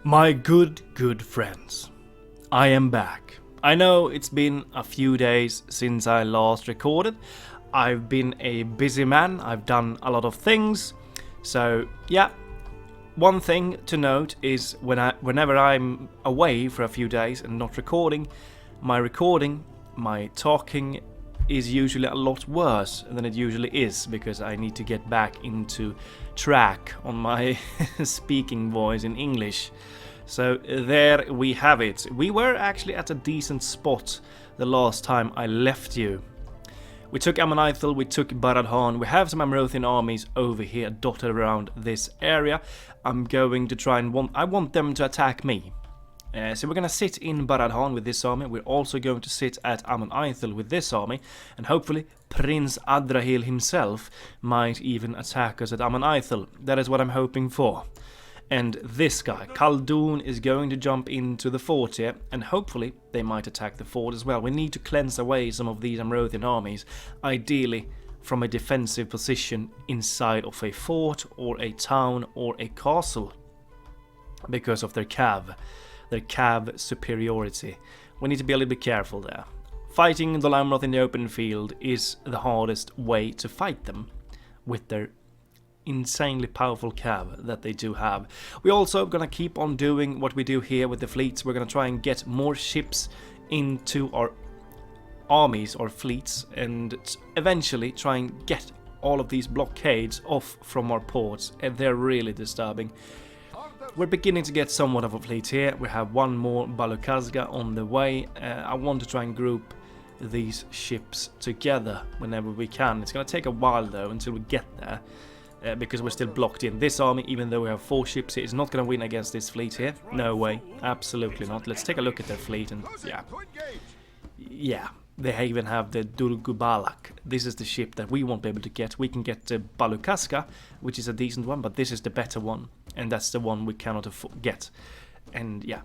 My good friends, I am back. I know it's been a few days since I last recorded. I've been a busy man, I've done a lot of things. So yeah, one thing to note is whenever I'm away for a few days and not recording, my talking is usually a lot worse than it usually is, because I need to get back into track on my speaking voice in English. So there we have it. We were actually at a decent spot the last time I left you. We took MÜMAKIL, we took Barad. We have some Amrothian armies over here dotted around this area. I'm going to try and I want them to attack me. So we're going to sit in Barad with this army. We're also going to sit at MÜMAKIL with this army. And hopefully Prince Adrahil himself might even attack us at MÜMAKIL. That is what I'm hoping for. And this guy, Khaldun, is going to jump into the fort here, and hopefully they might attack the fort as well. We need to cleanse away some of these Amrothian armies, ideally from a defensive position inside of a fort or a town or a castle, because of their cav superiority. We need to be a little bit careful there. Fighting the Lamroth in the open field is the hardest way to fight them, with their insanely powerful cav that they do have. We're also gonna keep on doing what we do here with the fleets. We're gonna try and get more ships into our armies or fleets, and eventually try and get all of these blockades off from our ports, and they're really disturbing. We're beginning to get somewhat of a fleet here. We have one more Balukazga on the way. I want to try and group these ships together whenever we can. It's gonna take a while though until we get there. Because we're still blocked in. This army, even though we have 4 ships here, is not going to win against this fleet here. No way. Absolutely not. Let's take a look at their fleet and yeah. They even have the Durgubalak. This is the ship that we won't be able to get. We can get the Balukaska, which is a decent one, but this is the better one. And that's the one we cannot get. And yeah,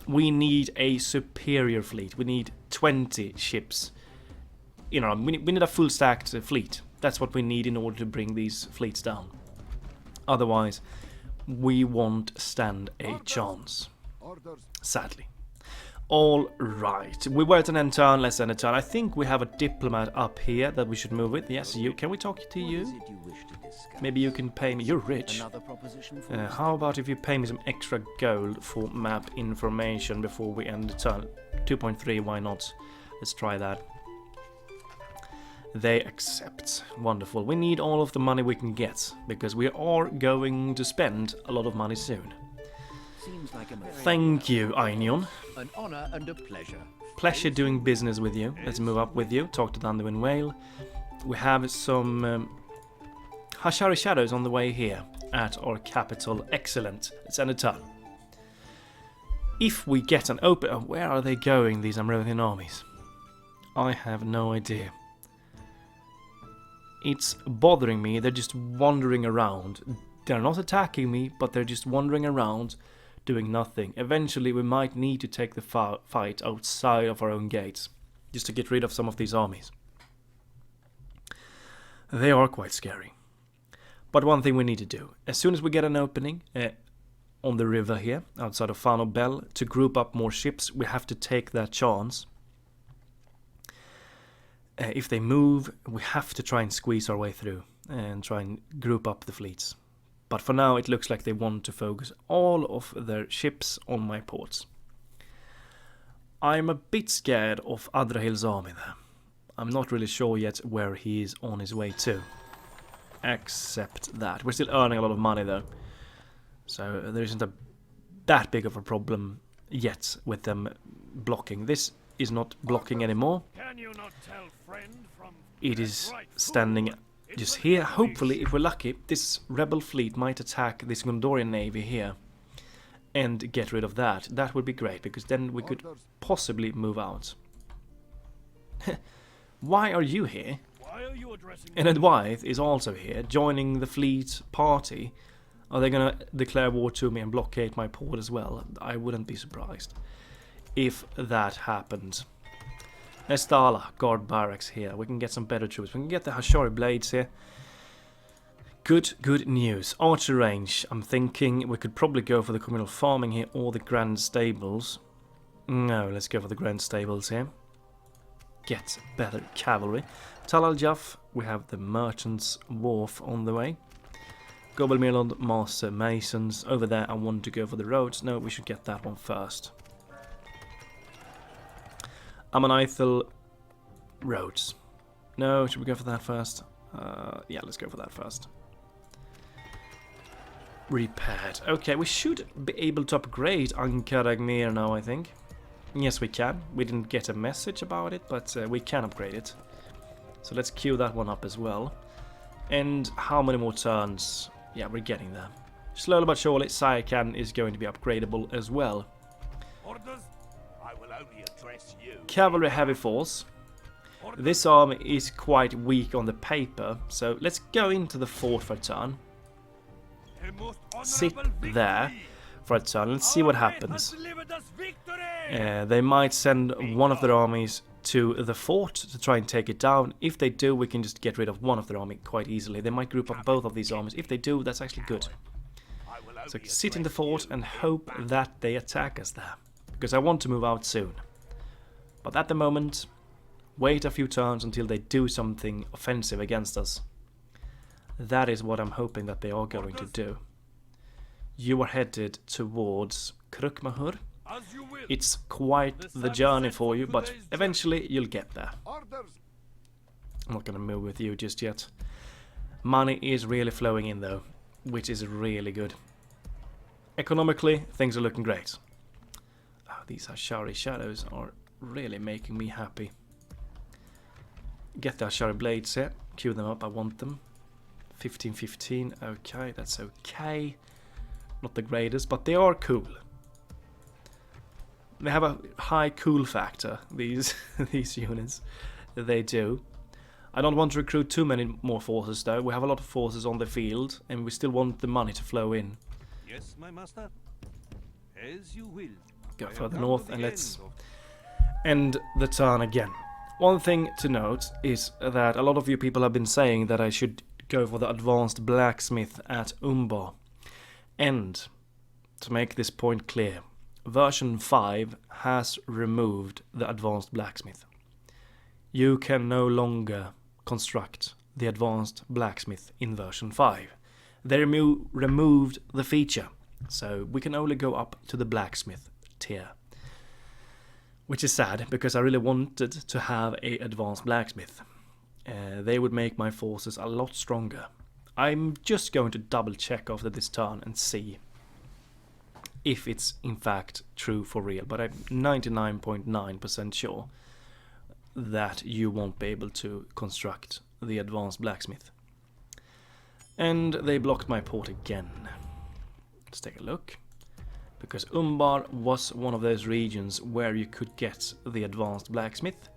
we need a superior fleet. We need 20 ships. You know, we need a full stacked fleet. That's what we need in order to bring these fleets down. Otherwise, we won't stand a chance. Sadly. Alright. We were at an end turn, let's end a turn. I think we have a diplomat up here that we should move with. Yes, you. Can we talk to you? Maybe you can pay me. You're rich. How about if you pay me some extra gold for map information before we end the turn? 2.3, why not? Let's try that. They accept. Wonderful. We need all of the money we can get, because we are going to spend a lot of money soon. Thank you, Einion. An honor and a pleasure. Pleasure doing business with you. Let's move up with you. Talk to the Anduin whale. We have some Hashari shadows on the way here at our capital. Excellent. Let's end a turn. If we get an open... where are they going, these Amrothian armies? I have no idea. It's bothering me. They're just wandering around. They're not attacking me, but they're just wandering around, doing nothing. Eventually, we might need to take the fight outside of our own gates, just to get rid of some of these armies. They are quite scary. But one thing we need to do, as soon as we get an opening on the river here, outside of Fano Bell, to group up more ships, we have to take that chance. If they move, we have to try and squeeze our way through and try and group up the fleets. But for now, it looks like they want to focus all of their ships on my ports. I'm a bit scared of Adrahil's army there. I'm not really sure yet where he is on his way to. Except that. We're still earning a lot of money though. So there isn't that big of a problem yet with them blocking. This is not blocking anymore. It is standing just here. Hopefully, if we're lucky, this rebel fleet might attack this Gondorian navy here and get rid of that. That would be great, because then we could possibly move out. Why are you here? And Edwythe is also here, joining the fleet party. Are they gonna declare war to me and blockade my port as well? I wouldn't be surprised if that happened. Estala, guard barracks here. We can get some better troops. We can get the Hashari blades here. Good news. Archer range. I'm thinking we could probably go for the communal farming here or the grand stables. No, let's go for the grand stables here. Get better cavalry. Tal Al Jaff, we have the merchant's wharf on the way. Gobelmirland, master masons. Over there, I want to go for the roads. No, we should get that one first. Ammonithal roads. No, should we go for that first? Yeah, let's go for that first. Repaired. Okay, we should be able to upgrade Ankaragmir now, I think. Yes, we can. We didn't get a message about it, but we can upgrade it. So let's queue that one up as well. And how many more turns? Yeah, we're getting there. Slowly but surely, Sayakan is going to be upgradable as well. Orders? I will only address you. Cavalry heavy force. This army is quite weak on the paper, so let's go into the fort for a turn. Sit there for a turn. Let's see what happens. They might send one of their armies to the fort to try and take it down. If they do, we can just get rid of one of their army quite easily. They might group up both of these armies. If they do, that's actually good. So sit in the fort and hope that they attack us there, because I want to move out soon. But at the moment, wait a few turns until they do something offensive against us. That is what I'm hoping that they are going to do. You are headed towards Krukmahur. It's quite the journey for you, but eventually you'll get there. I'm not going to move with you just yet. Money is really flowing in though, which is really good. Economically, things are looking great. Oh, these Ashari shadows are really making me happy. Get the Ashari blades here. Queue them up, I want them. 15-15, okay, that's okay. Not the greatest, but they are cool. They have a high cool factor, these these units. They do. I don't want to recruit too many more forces though. We have a lot of forces on the field, and we still want the money to flow in. Yes, my master. As you will. Go further north and let's end the turn again. One thing to note is that a lot of you people have been saying that I should go for the advanced blacksmith at Umbar. And to make this point clear, version 5 has removed the advanced blacksmith. You can no longer construct the advanced blacksmith in version 5. They removed the feature, so we can only go up to the blacksmith tier. Which is sad, because I really wanted to have an advanced blacksmith. They would make my forces a lot stronger. I'm just going to double check after this turn and see if it's in fact true for real, but I'm 99.9% sure that you won't be able to construct the advanced blacksmith. And they blocked my port again. Let's take a look. Because Umbar was one of those regions where you could get the advanced blacksmith.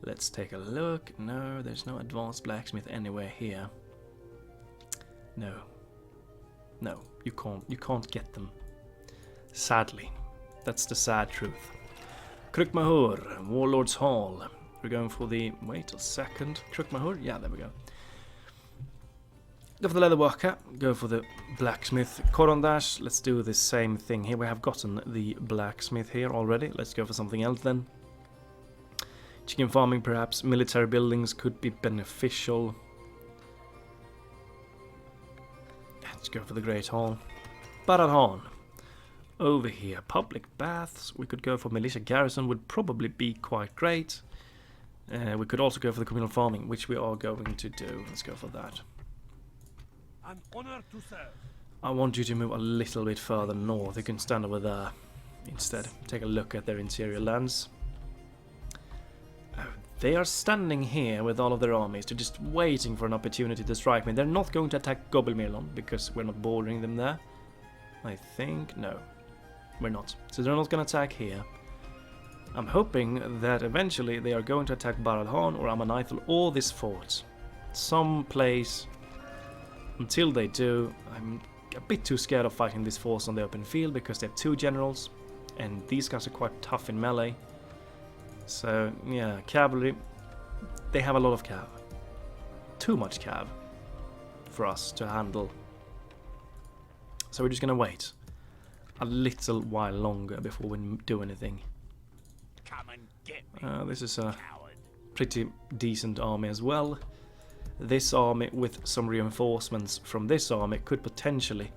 Let's take a look. No, there's no advanced blacksmith anywhere here. No. No, you can't get them. Sadly. That's the sad truth. Krukmahur, Warlord's Hall. We're going for the... Wait a second. Krukmahur? Yeah, there we go. Go for the leatherworker. Go for the blacksmith. Korondash. Let's do the same thing here. We have gotten the blacksmith here already. Let's go for something else then. Chicken farming perhaps. Military buildings could be beneficial. Let's go for the Great Hall. Baralhan. Over here. Public baths. We could go for militia garrison. Would probably be quite great. We could also go for the communal farming, which we are going to do. Let's go for that. An honor to serve. I want you to move a little bit further north. You can stand over there instead. Take a look at their interior lands. They are standing here with all of their armies. They're just waiting for an opportunity to strike me. They're not going to attack Gobelmirland because we're not bordering them there. I think. No, we're not. So they're not going to attack here. I'm hoping that eventually they are going to attack Baralhan or Ammonithal or this fort. Some place. Until they do, I'm a bit too scared of fighting this force on the open field because they have 2 generals and these guys are quite tough in melee. So yeah, cavalry, they have a lot of cav. Too much cav. for us to handle. So we're just gonna wait a little while longer before we do anything. Come and get me, This is a coward. pretty decent army as well. This army with some reinforcements from this army could potentially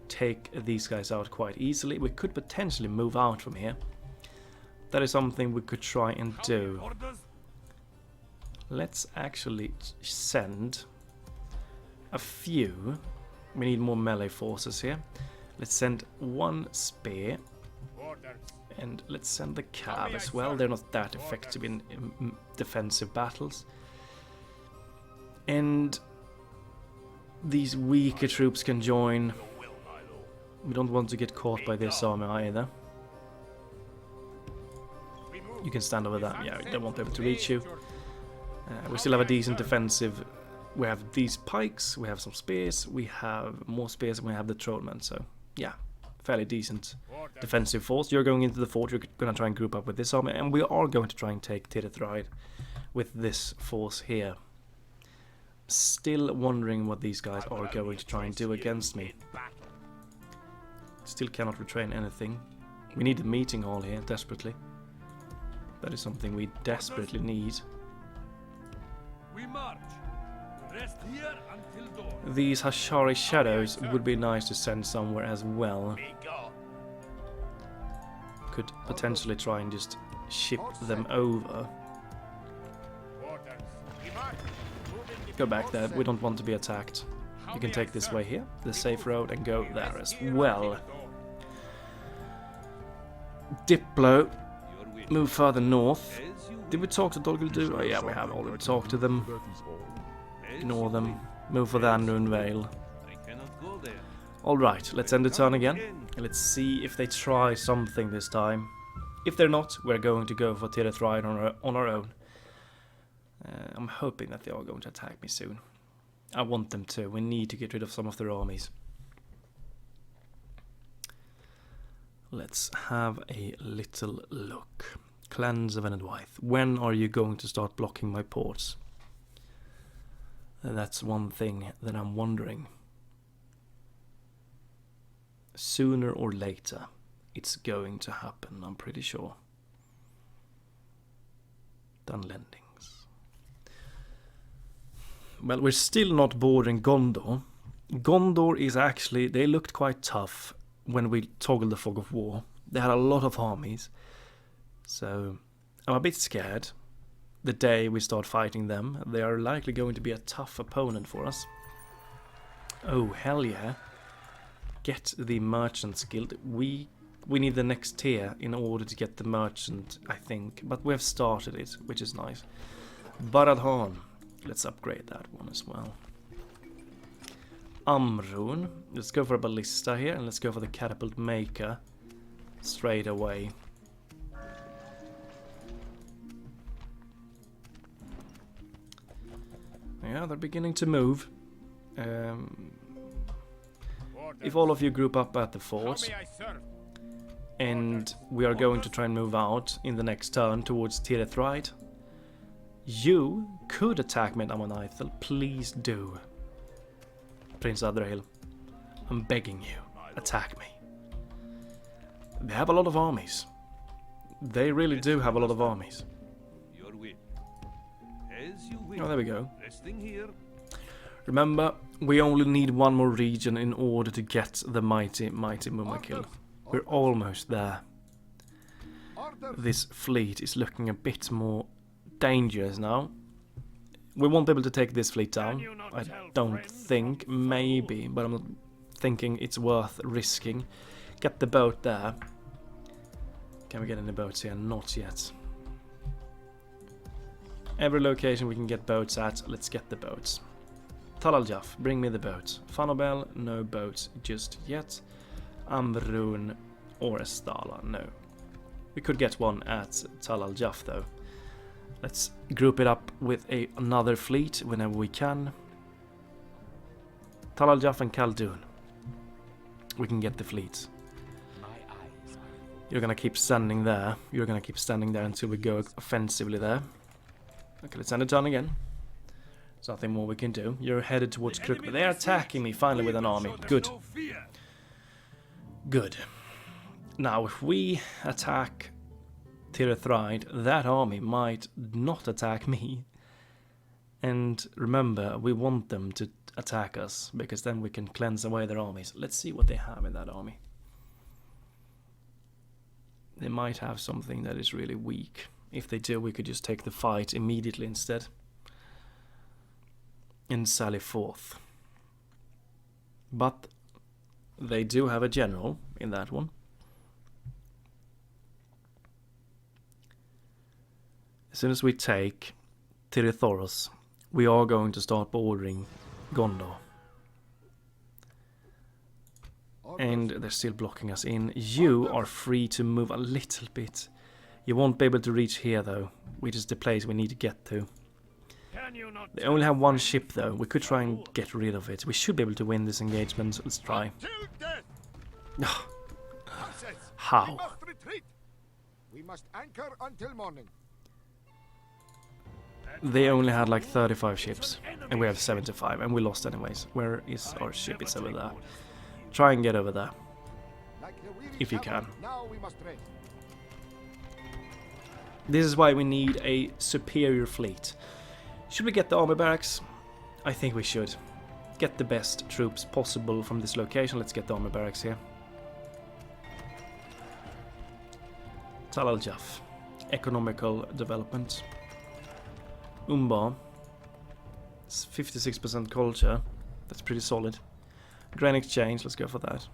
take these guys out quite easily. We could potentially move out from here. That is something we could try and do. Let's actually send a few. We need more melee forces here. Let's send one spear. And let's send the cav as well. They're not that effective in defensive battles. And these weaker troops can join. We don't want to get caught by this army either. You can stand over that. Yeah, they won't be able to reach you. We still have a decent defensive. We have these pikes, we have some spears, we have more spears, and we have the trollmen. So, yeah, fairly decent defensive force. You're going into the fort, you're going to try and group up with this army, and we are going to try and take Tirith with this force here. Still wondering what these guys are going to try and do against me. Still cannot retrain anything. We need a meeting hall here, desperately. That is something we desperately need. We march. Rest here until dawn. These Hashari shadows would be nice to send somewhere as well. Could potentially try and just ship them over. Go back there, we don't want to be attacked. You can take this way here, the safe road, and go there as well. Diplo, move further north. Did we talk to Doguldu? Oh yeah, we have already talked to them. Ignore them. Move for the Anduin Vale. Alright, let's end the turn again. And let's see if they try something this time. If they're not, we're going to go for Tirith on our own. I'm hoping that they are going to attack me soon. I want them to. We need to get rid of some of their armies. Let's have a little look. Clans of Enedwaith. When are you going to start blocking my ports? That's one thing that I'm wondering. Sooner or later, it's going to happen, I'm pretty sure. Dunlendings. Well, we're still not bordering Gondor. Gondor is actually, they looked quite tough when we toggled the Fog of War. They had a lot of armies. So, I'm a bit scared. The day we start fighting them, they are likely going to be a tough opponent for us. Oh, hell yeah. Get the Merchants Guild. We need the next tier in order to get the Merchant, I think. But we have started it, which is nice. Baradhan. Let's upgrade that one as well. Amrun. Let's go for a Ballista here, and let's go for the Catapult Maker straight away. Yeah, they're beginning to move. If all of you group up at the fort, and we are going to try and move out in the next turn towards Tirith, you could attack me at Amon-Ithil. Please do. Prince Adreil, I'm begging you, attack me. They have a lot of armies. They really do have a lot of armies. Oh, there we go. Remember, we only need one more region in order to get the mighty MûMAKIL. We're almost there. This fleet is looking a bit more dangerous now. We won't be able to take this fleet down. I don't think. Maybe, but I'm not thinking it's worth risking. Get the boat there. Can we get any boats here? Not yet. Every location we can get boats at, let's get the boats. Tal Al-Jaf, bring me the boat. Fanobel, no boats just yet. Amrun or Estala, no. We could get one at Tal Al-Jaf though. Let's group it up with another fleet whenever we can. Tal Al-Jaf and Khaldun. We can get the fleets. You're gonna keep standing there. You're gonna keep standing there until we go offensively there. Okay, let's end the turn again. There's nothing more we can do. You're headed towards Crook, but they're attacking me finally with an army. Good. Good. Now, if we attack Tirithraid, that army might not attack me. And remember, we want them to attack us, because then we can cleanse away their armies. Let's see what they have in that army. They might have something that is really weak. If they do, we could just take the fight immediately instead. And sally forth. But they do have a general in that one. As soon as we take Tirithoros, we are going to start bordering Gondor. And they're still blocking us in. You are free to move a little bit. You won't be able to reach here though, which is the place we need to get to. They only have one ship though. We could try and get rid of it. We should be able to win this engagement. Let's try. How? We must anchor until morning. They only had like 35 ships, and we have 75, and we lost anyways. Where is our ship? It's over there. Try and get over there, if you can. This is why we need a superior fleet. Should we get the army barracks? I think we should. Get the best troops possible from this location. Let's get the army barracks here. Tal al-Jaf. Economical development. Umbar. It's 56% culture. That's pretty solid. Grain exchange, let's go for that.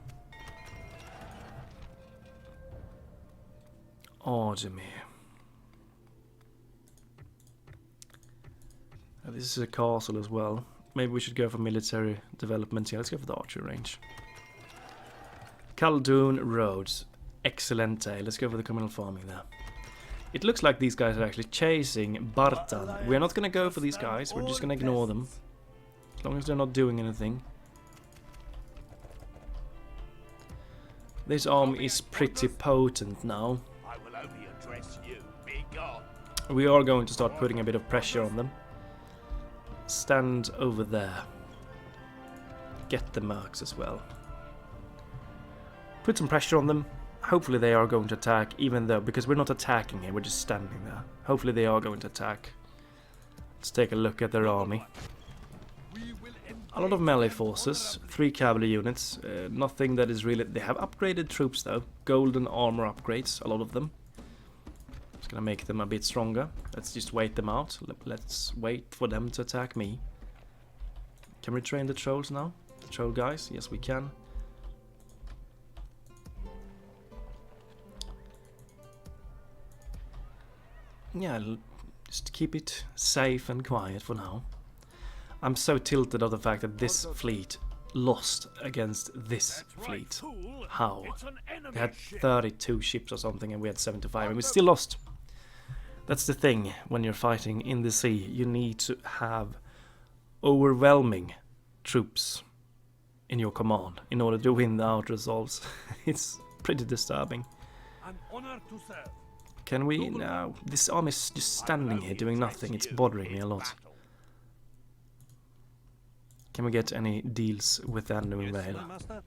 Ardmir. This is a castle as well. Maybe we should go for military development here. Let's go for the archery range. Khaldun Roads. Excelente. Let's go for the communal farming there. It looks like these guys are actually chasing Bartan. We're not going to go for these guys. We're just going to ignore them. As long as they're not doing anything. This army is pretty potent now. We are going to start putting a bit of pressure on them. Stand over there. Get the mercs as well. Put some pressure on them. Hopefully they are going to attack, even though, because we're not attacking here, we're just standing there. Hopefully they are going to attack. Let's take a look at their army. A lot of melee forces, 3 cavalry units, nothing that is really... They have upgraded troops though, golden armor upgrades, a lot of them. It's gonna make them a bit stronger. Let's just wait them out. Let's wait for them to attack me. Can we train the trolls now? The troll guys? Yes, we can. Yeah, just keep it safe and quiet for now. I'm so tilted of the fact that this fleet lost against this fleet. How? They had 32 ships or something and we had 75 and we still lost. That's the thing when you're fighting in the sea. You need to have overwhelming troops in your command in order to win the out-resolves. It's pretty disturbing. An honor to serve. Can we? No. This army is just standing here doing nothing. It's bothering me a lot. Can we get any deals with the Anduin Vale?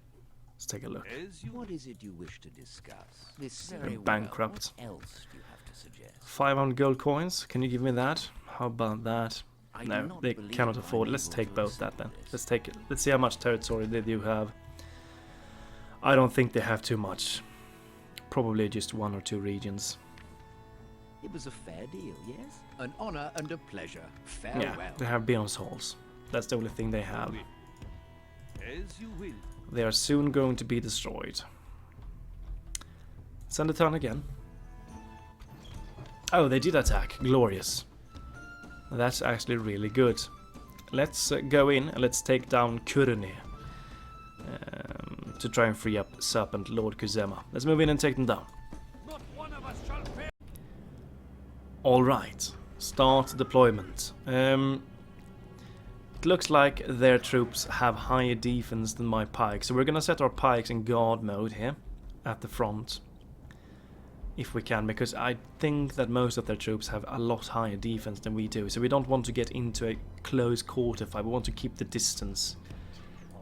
Let's take a look. What is it you wish to discuss? They're bankrupt. What else do you have to suggest? 500 gold coins. Can you give me that? How about that? No, they cannot afford it. Let's take both that then. Let's take it. Let's see how much territory they do have. I don't think they have too much. Probably just 1 or 2 regions. It was a fair deal, yes? An honor and a pleasure. Farewell. Yeah, they have Beyond's Halls. That's the only thing they have. As you will. They are soon going to be destroyed. Send a turn again. Oh, they did attack. Glorious. That's actually really good. Let's go in and let's take down Kurni. To try and free up Serpent Lord Kuzema. Let's move in and take them down. Not one of us shall fail. Alright. Start deployment. It looks like their troops have higher defense than my pikes. So we're gonna set our pikes in guard mode here. At the front. if we can, because I think that most of their troops have a lot higher defense than we do, so we don't want to get into a close quarter fight. We want to keep the distance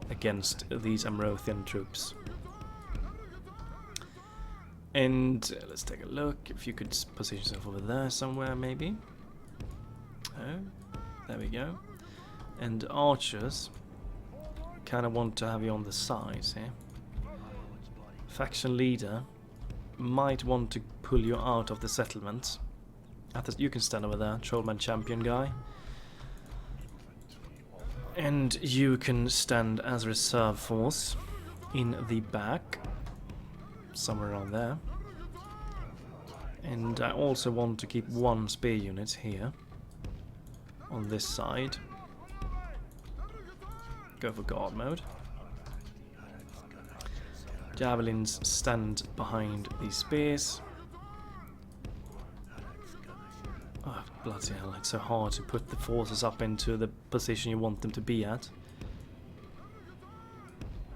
against these Amrothian troops. And let's take a look. If you could position yourself over there somewhere, maybe. Oh, there we go. And archers, kind of want to have you on the sides here. Faction leader might want to pull you out of the settlement. You can stand over there, Trollman champion guy. And you can stand as reserve force in the back, somewhere around there. And I also want to keep one spear unit here on this side. Go for guard mode. Javelins stand behind these spears. Oh, bloody hell, it's so hard to put the forces up into the position you want them to be at.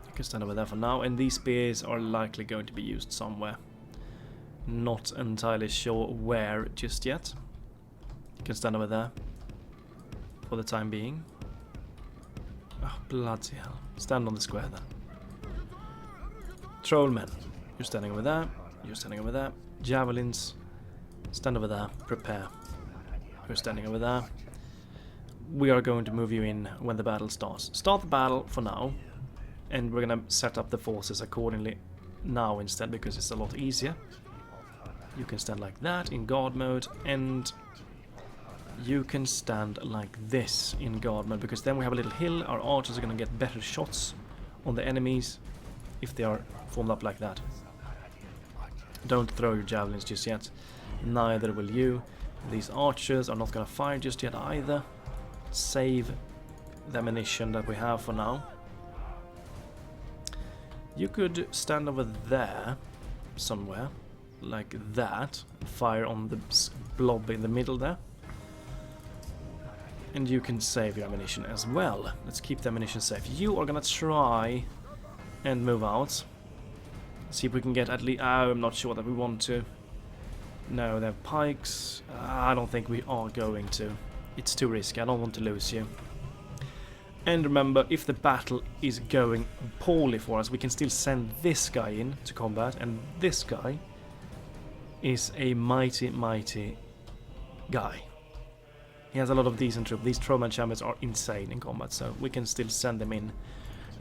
You can stand over there for now, and these spears are likely going to be used somewhere. Not entirely sure where just yet. You can stand over there for the time being. Oh, bloody hell. Stand on the square then. Trollmen, you're standing over there, you're standing over there. Javelins, stand over there, prepare. You're standing over there. We are going to move you in when the battle starts. Start the battle for now, and we're gonna set up the forces accordingly now instead, because it's a lot easier. You can stand like that in guard mode, and you can stand like this in guard mode, because then we have a little hill. Our archers are gonna get better shots on the enemies if they are formed up like that. Don't throw your javelins just yet. Neither will you. These archers are not going to fire just yet either. Save the ammunition that we have for now. You could stand over there somewhere, like that, and fire on the blob in the middle there. And you can save your ammunition as well. Let's keep the ammunition safe. You are going to try and move out. See if we can get at least... I'm not sure that we want to. No, they have pikes. I don't think we are going to. It's too risky. I don't want to lose you. And remember, if the battle is going poorly for us, we can still send this guy in to combat. And this guy is a mighty, mighty guy. He has a lot of decent troops. These Trollman champions are insane in combat, so we can still send them in.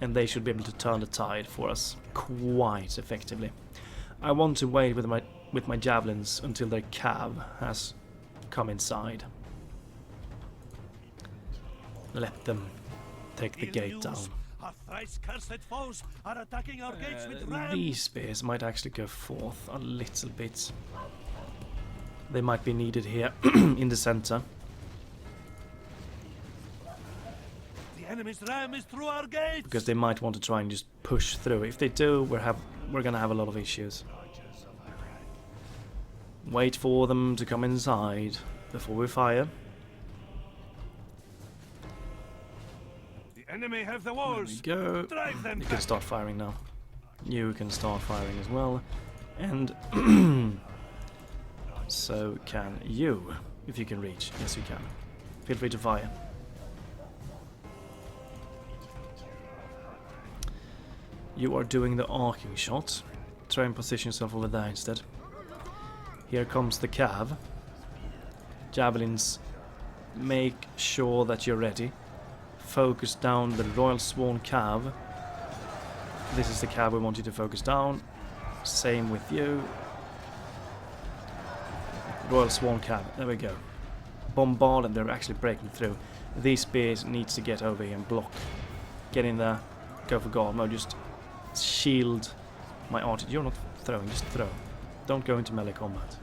And they should be able to turn the tide for us quite effectively. I want to wait with my javelins until their cav has come inside. Let them take the gate down. These spears might actually go forth a little bit. They might be needed here in the center. Enemy's ram is through our gates. Because they might want to try and just push through. If they do, we're gonna have a lot of issues. Wait for them to come inside before we fire. The enemy have the walls. There we go. Drive them You back. can start firing now. You can start firing as well. And so can you, if you can reach. Yes, you can. Feel free to fire. You are doing the arcing shot. Try and position yourself over there instead. Here comes the cav. Javelins, make sure that you're ready. Focus down the Royal Sworn cav. This is the cav we want you to focus down. Same with you. Royal Sworn cav. There we go. Bombard, and they're actually breaking through. These spears needs to get over here and block. Get in there. Go for guard mode. Just shield my archer. You're not throwing, just throw. Don't go into melee combat.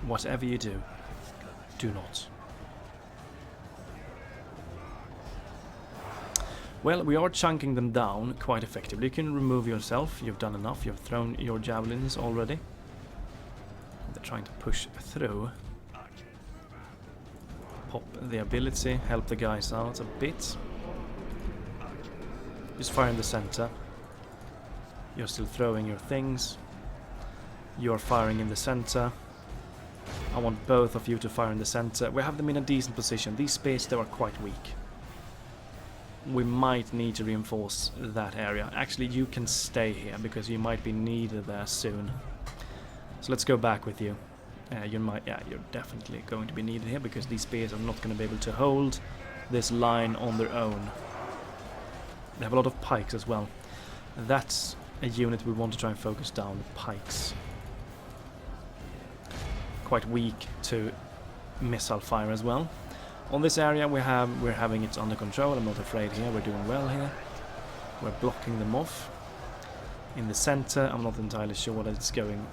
Whatever you do, do not. Well, we are chunking them down quite effectively. You can remove yourself. You've done enough. You've thrown your javelins already. They're trying to push through. Pop the ability. Help the guys out a bit. Just fire in the center. You're still throwing your things. You're firing in the center. I want both of you to fire in the center. We have them in a decent position. These spears, they are quite weak. We might need to reinforce that area. Actually, you can stay here because you might be needed there soon. So let's go back with you. You're definitely going to be needed here because these spears are not going to be able to hold this line on their own. They have a lot of pikes as well. That's a unit we want to try and focus down. Pikes. Quite weak to missile fire as well. On this area we're having it under control. I'm not afraid here. We're doing well here. We're blocking them off. In the center, I'm not entirely sure that it's going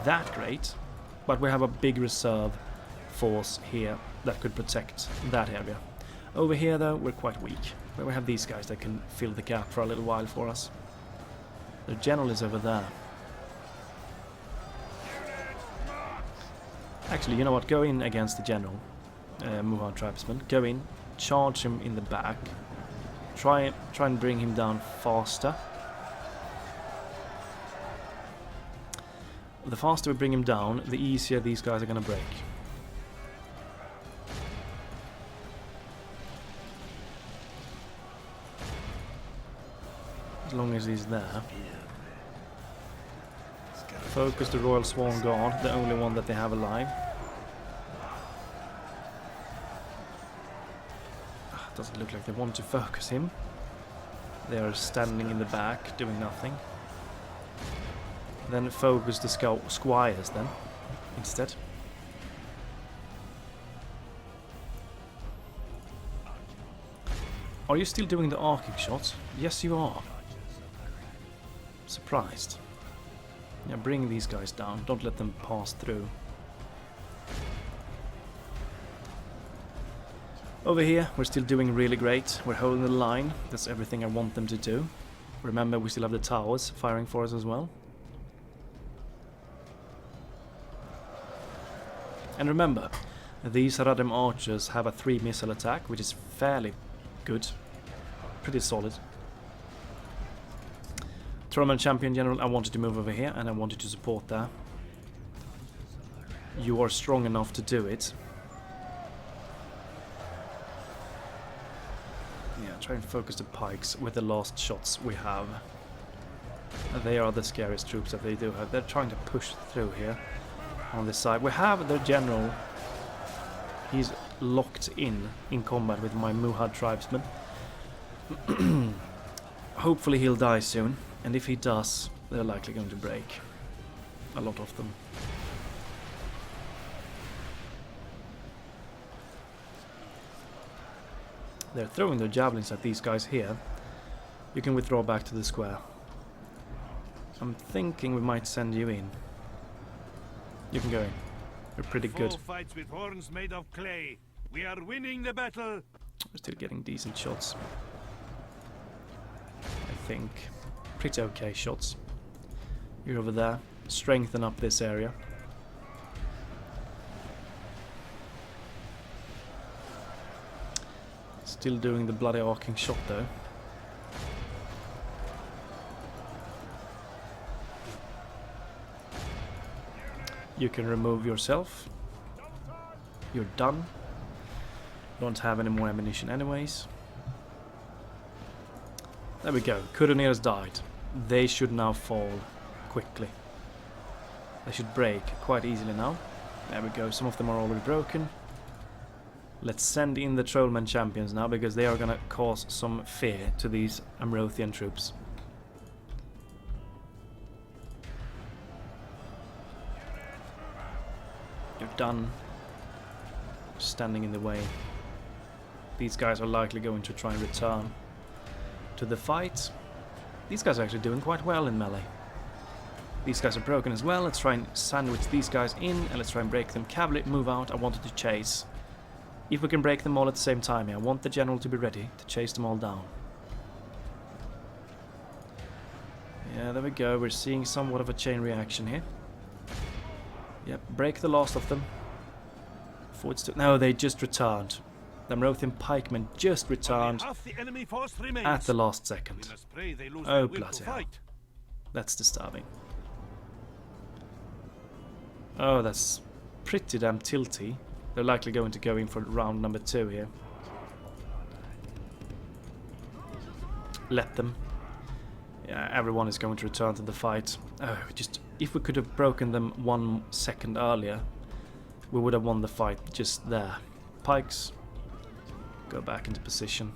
that great, but we have a big reserve force here that could protect that area. Over here though, we're quite weak. But we have these guys that can fill the gap for a little while for us. The general is over there. Actually, you know what? Go in against the general. Muhad tribesman. Go in, charge him in the back. Try and bring him down faster. The faster we bring him down, the easier these guys are gonna break. As long as he's there. Focus the Royal Swan Guard, the only one that they have alive. Doesn't look like they want to focus him. They are standing in the back, doing nothing. Then focus the squires then, instead. Are you still doing the arcing shots? Yes, you are. Surprised. Yeah, bring these guys down. Don't let them pass through. Over here, we're still doing really great. We're holding the line. That's everything I want them to do. Remember, we still have the towers firing for us as well. And remember, these Haradrim archers have a 3 missile attack, which is fairly good. Pretty solid. Trollman Champion General, I wanted to move over here and I wanted to support there. You are strong enough to do it. Yeah, try and focus the pikes with the last shots we have. They are the scariest troops that they do have. They're trying to push through here on this side. We have the general. He's locked in combat with my Muhad tribesmen. Hopefully he'll die soon. And if he does, they're likely going to break. A lot of them. They're throwing their javelins at these guys here. You can withdraw back to the square. I'm thinking we might send you in. You can go in. You're pretty good. Fights with horns made of clay. We are winning the battle. We're still getting decent shots. I think. Pretty okay shots. You're over there. Strengthen up this area. Still doing the bloody arcing shot though. You can remove yourself. You're done. Don't have any more ammunition anyways. There we go. Kuronir has died. They should now fall quickly. They should break quite easily now. There we go. Some of them are already broken. Let's send in the Trollman champions now, because they are gonna cause some fear to these Amrothian troops. You're done. Standing in the way. These guys are likely going to try and return to the fight. These guys are actually doing quite well in melee. These guys are broken as well. Let's try and sandwich these guys in, and let's try and break them. Cavalry, move out. I wanted to chase. If we can break them all at the same time, I want the general to be ready to chase them all down. Yeah, there we go. We're seeing somewhat of a chain reaction here. Yep, break the last of them. No, they just returned. The Amrothian pikemen just returned at the last second. Oh, bloody hell. That's disturbing. Oh, that's pretty damn tilty. They're likely going to go in for round number 2 here. Let them. Yeah, everyone is going to return to the fight. Oh, just if we could have broken them 1 second earlier, we would have won the fight just there. Pikes, go back into position.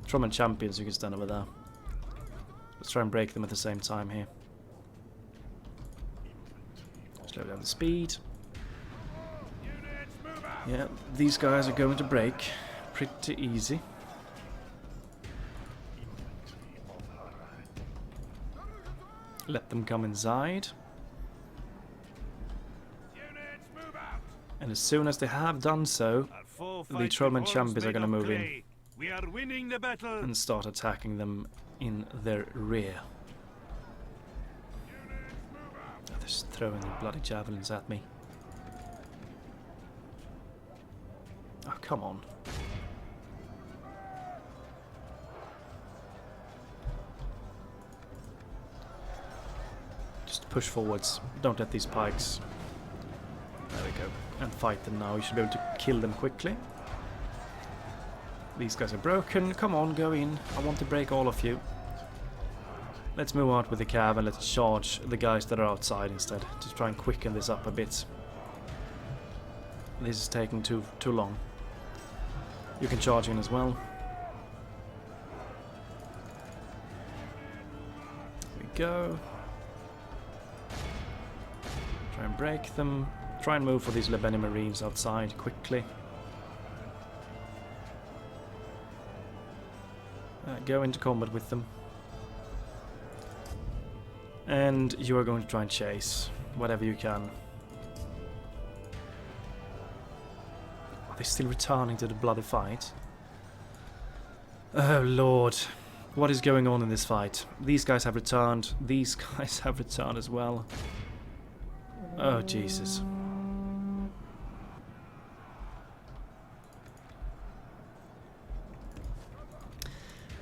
Truman champions, you can stand over there. Let's try and break them at the same time here. Slow down the speed. Yeah, these guys are going to break pretty easy. Let them come inside. And as soon as they have done so, the Trollman champions are going to move in. We are winning the battle. And start attacking them in their rear. Oh, they're just throwing their bloody javelins at me. Oh, come on. Just push forwards. Don't let these pikes. There we go. And fight them now. You should be able to kill them quickly. These guys are broken. Come on, go in. I want to break all of you. Let's move out with the cav and let's charge the guys that are outside instead. To try and quicken this up a bit. This is taking too long. You can charge in as well. There we go. Try and break them. Try and move for these Lebeni Marines outside quickly. Go into combat with them. And you are going to try and chase whatever you can. Are they still returning to the bloody fight? Oh lord. What is going on in this fight? These guys have returned. These guys have returned as well. Oh Jesus.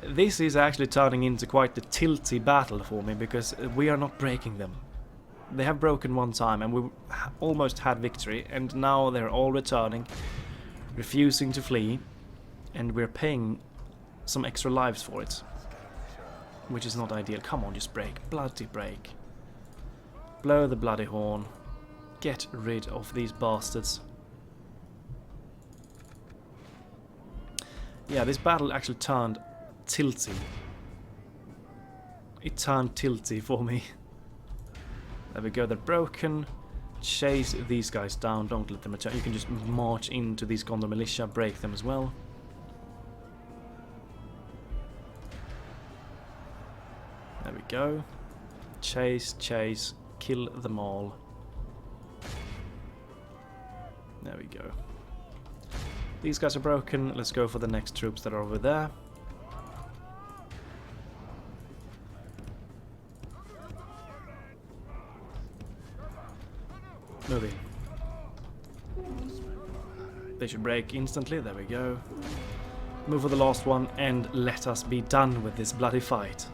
This is actually turning into quite the tilty battle for me, because we are not breaking them. They have broken 1 time and we almost had victory, and now they're all returning, refusing to flee, and we're paying some extra lives for it. Which is not ideal. Come on, just break. Bloody break. Blow the bloody horn. Get rid of these bastards. Yeah, this battle actually turned tilty. It turned tilty for me. There we go, they're broken. Chase these guys down, don't let them return. You can just march into these Gondor militia, break them as well. There we go. Chase, chase, kill them all. There we go. These guys are broken, let's go for the next troops that are over there. Moving. They should break instantly, there we go. Move for the last one and let us be done with this bloody fight.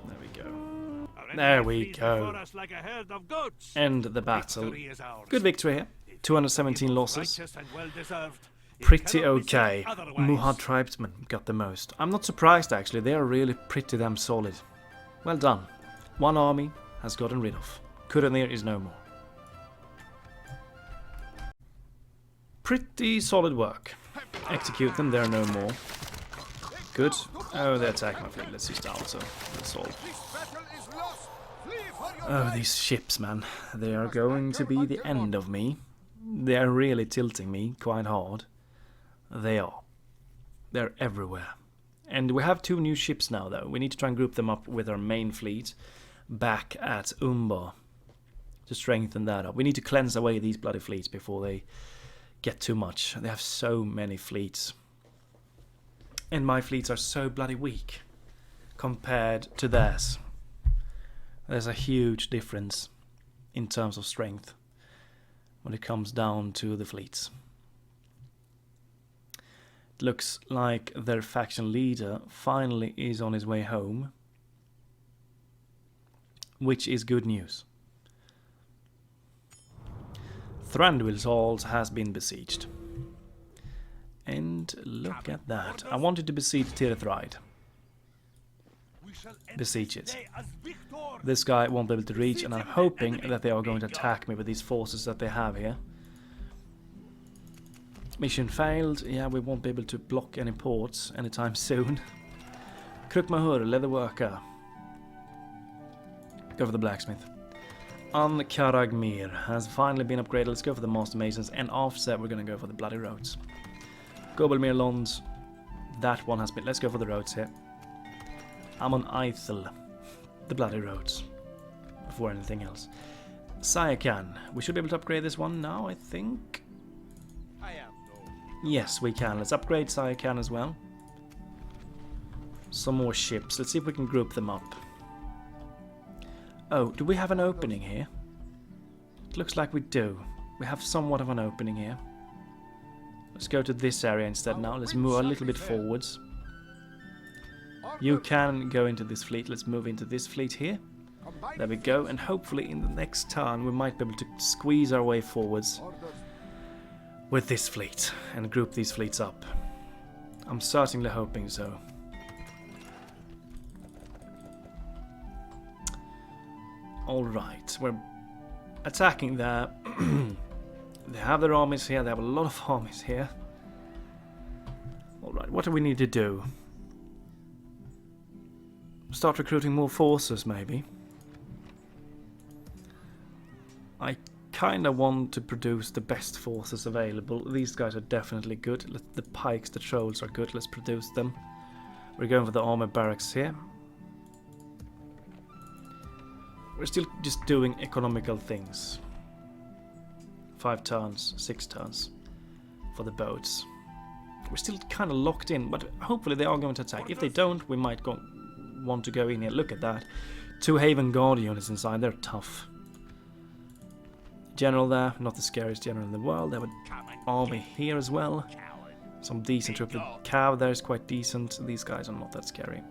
There we go. There we go. End the battle. Good victory here. 217 losses. Pretty okay. Muhad tribesmen got the most. I'm not surprised actually, they are really pretty damn solid. Well done. 1 army has gotten rid of. Kuranir is no more. Pretty solid work. Execute them, they're no more. Good. Oh, they attack my fleet. Let's use also. That's all. Oh, these ships, man. They are going to be the end of me. They are really tilting me quite hard. They are. They're everywhere. And we have 2 new ships now, though. We need to try and group them up with our main fleet back at Umbar to strengthen that up. We need to cleanse away these bloody fleets before they get too much. They have so many fleets. And my fleets are so bloody weak compared to theirs. There's a huge difference in terms of strength when it comes down to the fleets. It looks like their faction leader finally is on his way home, which is good news. Thranduil's halls has been besieged. And look at that. I wanted to besiege Tirithraid. Besiege it. This guy won't be able to reach, and I'm hoping that they are going to attack me with these forces that they have here. Mission failed. Yeah, we won't be able to block any ports anytime soon. Krukmahur, leatherworker. Go for the blacksmith. Karagmir has finally been upgraded. Let's go for the master masons, and after we're going to go for the bloody roads. Gobelmir Lond. That one has been. Let's go for the roads here. Amon Ithel. The bloody roads. Before anything else. Sayakan. We should be able to upgrade this one now, I think. Yes, we can. Let's upgrade Sayakan as well. Some more ships. Let's see if we can group them up. Oh, do we have an opening here? It looks like we do. We have somewhat of an opening here. Let's go to this area instead now. Let's move a little bit forwards. You can go into this fleet. Let's move into this fleet here. There we go. And hopefully in the next turn we might be able to squeeze our way forwards with this fleet and group these fleets up. I'm certainly hoping so. Alright, we're attacking there. They have their armies here, they have a lot of armies here. Alright, what do we need to do? Start recruiting more forces, maybe. I kinda want to produce the best forces available. These guys are definitely good. The pikes, the trolls are good, let's produce them. We're going for the armor barracks here. We're still just doing economical things. 5 turns, 6 turns for the boats. We're still kind of locked in, but hopefully they are going to attack. If they don't, we might want to go in here. Look at that. 2 Haven Guard units inside, they're tough. General there, not the scariest general in the world. They have an army here as well. Some decent troops. The cav there is quite decent. These guys are not that scary.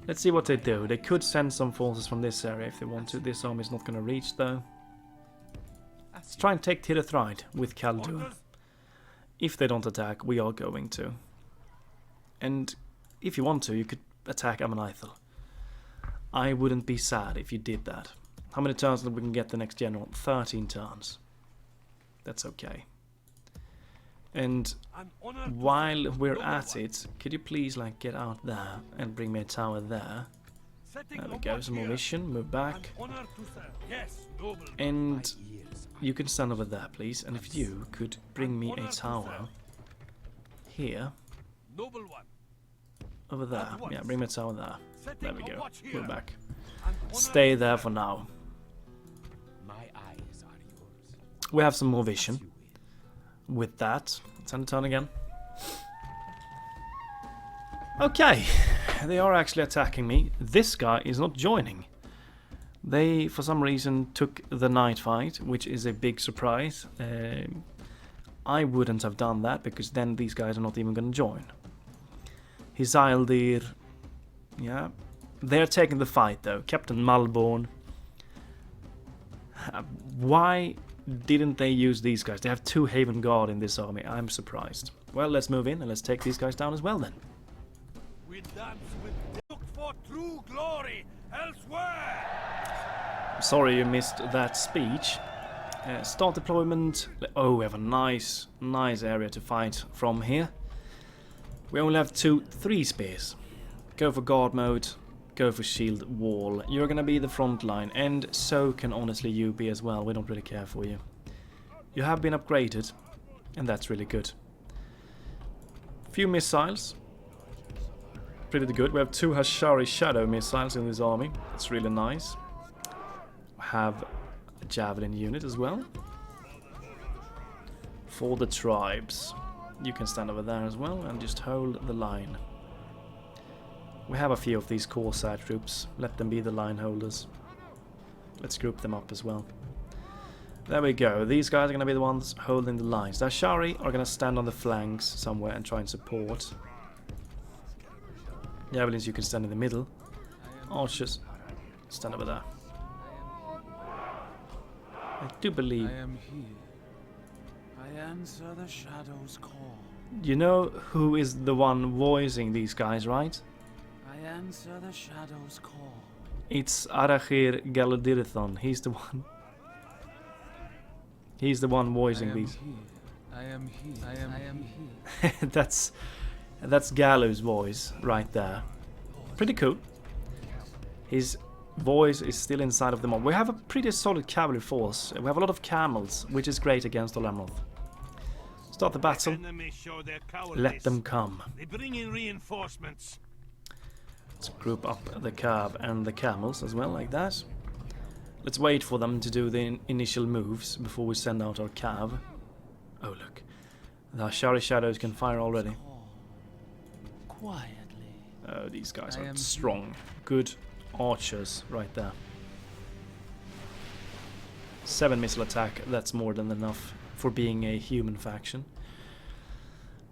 Let's see what they do. They could send some forces from this area if they want to. This army is not going to reach though. Let's try and take Tirithraid with Kaldur. If they don't attack, we are going to. And if you want to, you could attack Amon Ithel. I wouldn't be sad if you did that. How many turns did we can get the next general? 13 turns. That's okay. And while we're at it, could you please like get out there and bring me a tower there? There we go, some more mission, move back. And you can stand over there, please. And if you could bring me a tower here. Over there. Yeah, bring me a tower there. There we go. Move back. Stay there for now. We have some more vision. With that, let's end the turn again. Okay, they are actually attacking me. This guy is not joining. They, for some reason, took the night fight, which is a big surprise. I wouldn't have done that, because then these guys are not even going to join. Hisaldir, yeah. They're taking the fight, though. Captain Malborn. Why didn't they use these guys? They have 2 Haven Guard in this army. I'm surprised. Well, let's move in and let's take these guys down as well then. We dance with look for true glory elsewhere. I'm sorry you missed that speech. Start deployment. Oh, we have a nice area to fight from here. We only have 3 spears. Go for guard mode. Go for shield wall. You're gonna be the front line, and so can honestly you be as well. We don't really care for you. You have been upgraded, and that's really good. Few missiles. Pretty good. We have 2 Hashari Shadow missiles in this army. It's really nice. We have a Javelin unit as well. For the tribes. You can stand over there as well and just hold the line. We have a few of these Corsair troops. Let them be the line holders. Let's group them up as well. There we go. These guys are going to be the ones holding the lines. The Ashari are going to stand on the flanks somewhere and try and support. Javelins, you can stand in the middle. Archers, stand over there. I do believe. I am here. I answer the shadow's call. You know who is the one voicing these guys, right? I answer the shadow's call. It's Arachir Galadirthon. He's the one. He's the one voicing these. I am here. I am here. That's Gallo's voice right there. Pretty cool. His voice is still inside of the mob. We have a pretty solid cavalry force. We have a lot of camels, which is great against Olamroth. Start the battle. Let them come. They bring in reinforcements. Let's group up the cav and the camels as well, like that. Let's wait for them to do the initial moves before we send out our cav. Oh look, the Ashari shadows can fire already. Quietly. Oh, these guys are strong. Good archers right there. 7 missile attack, that's more than enough for being a human faction.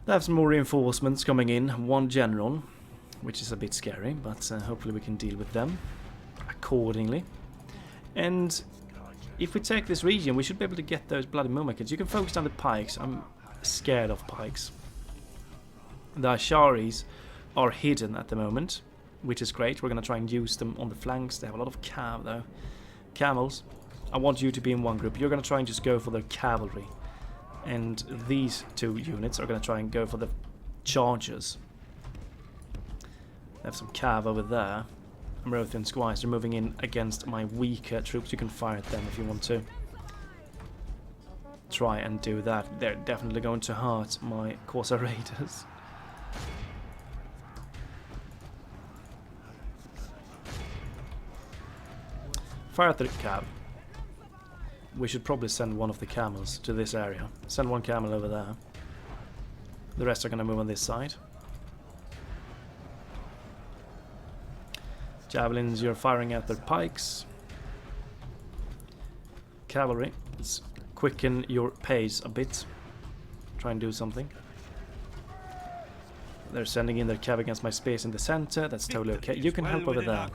They have some more reinforcements coming in. 1 general, which is a bit scary, but hopefully we can deal with them accordingly. And if we take this region, we should be able to get those bloody MûMAKILs. You can focus on the pikes. I'm scared of pikes. The Asharis are hidden at the moment, which is great. We're going to try and use them on the flanks. They have a lot of cav though. Camels, I want you to be in one group. You're going to try and just go for the cavalry. And these 2 units are going to try and go for the chargers. They have some cav over there. Roth and Squires are moving in against my weaker troops. You can fire at them if you want to. Try and do that. They're definitely going to hurt my Corsair Raiders. Fire at the cav. We should probably send one of the camels to this area. Send 1 camel over there. The rest are going to move on this side. Javelins, you're firing at their pikes. Cavalry, let's quicken your pace a bit. Try and do something. They're sending in their cav against my space in the center. That's totally okay. You can help over there.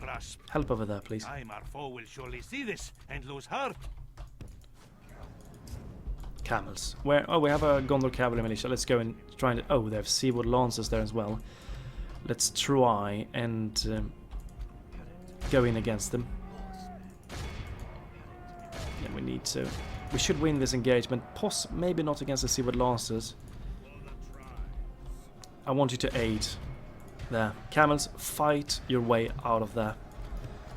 Help over there, please. Our foe will surely see this and lose heart. Camels. Where? Oh, we have a Gondor cavalry militia. Let's go and try and... Oh, they have seawood lancers there as well. Let's try and... go in against them. Yeah, we need to. We should win this engagement. Maybe not against the seawood lancers. I want you to aid. There. Camels, fight your way out of there.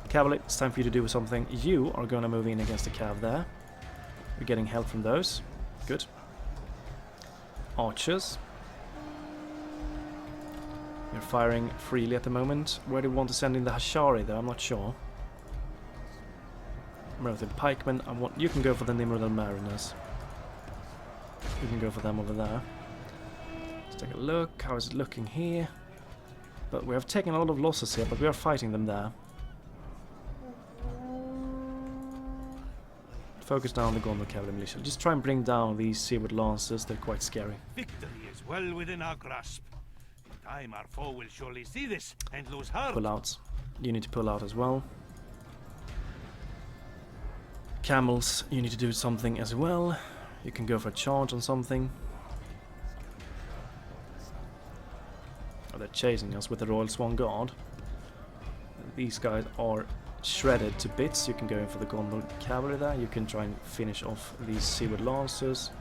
Cavalry, it's time for you to do something. You are going to move in against the cav there. We're getting help from those. Good. Archers. You're firing freely at the moment. Where do you want to send in the Ashari though? I'm not sure. Merthin Pikemen. You can go for the Nimrod and Mariners. You can go for them over there. Let's take a look. How is it looking here? But we have taken a lot of losses here, but we are fighting them there. Focus down the Gondor Cavalry Militia. Just try and bring down these seawood lancers. They're quite scary. Victory is well within our grasp. In time our foe will surely see this and lose heart. Pull out. You need to pull out as well. Camels, you need to do something as well. You can go for a charge on something. Oh, they're chasing us with the Royal Swan Guard. These guys are shredded to bits. You can go in for the Gondor Cavalry there. You can try and finish off these seawood lancers.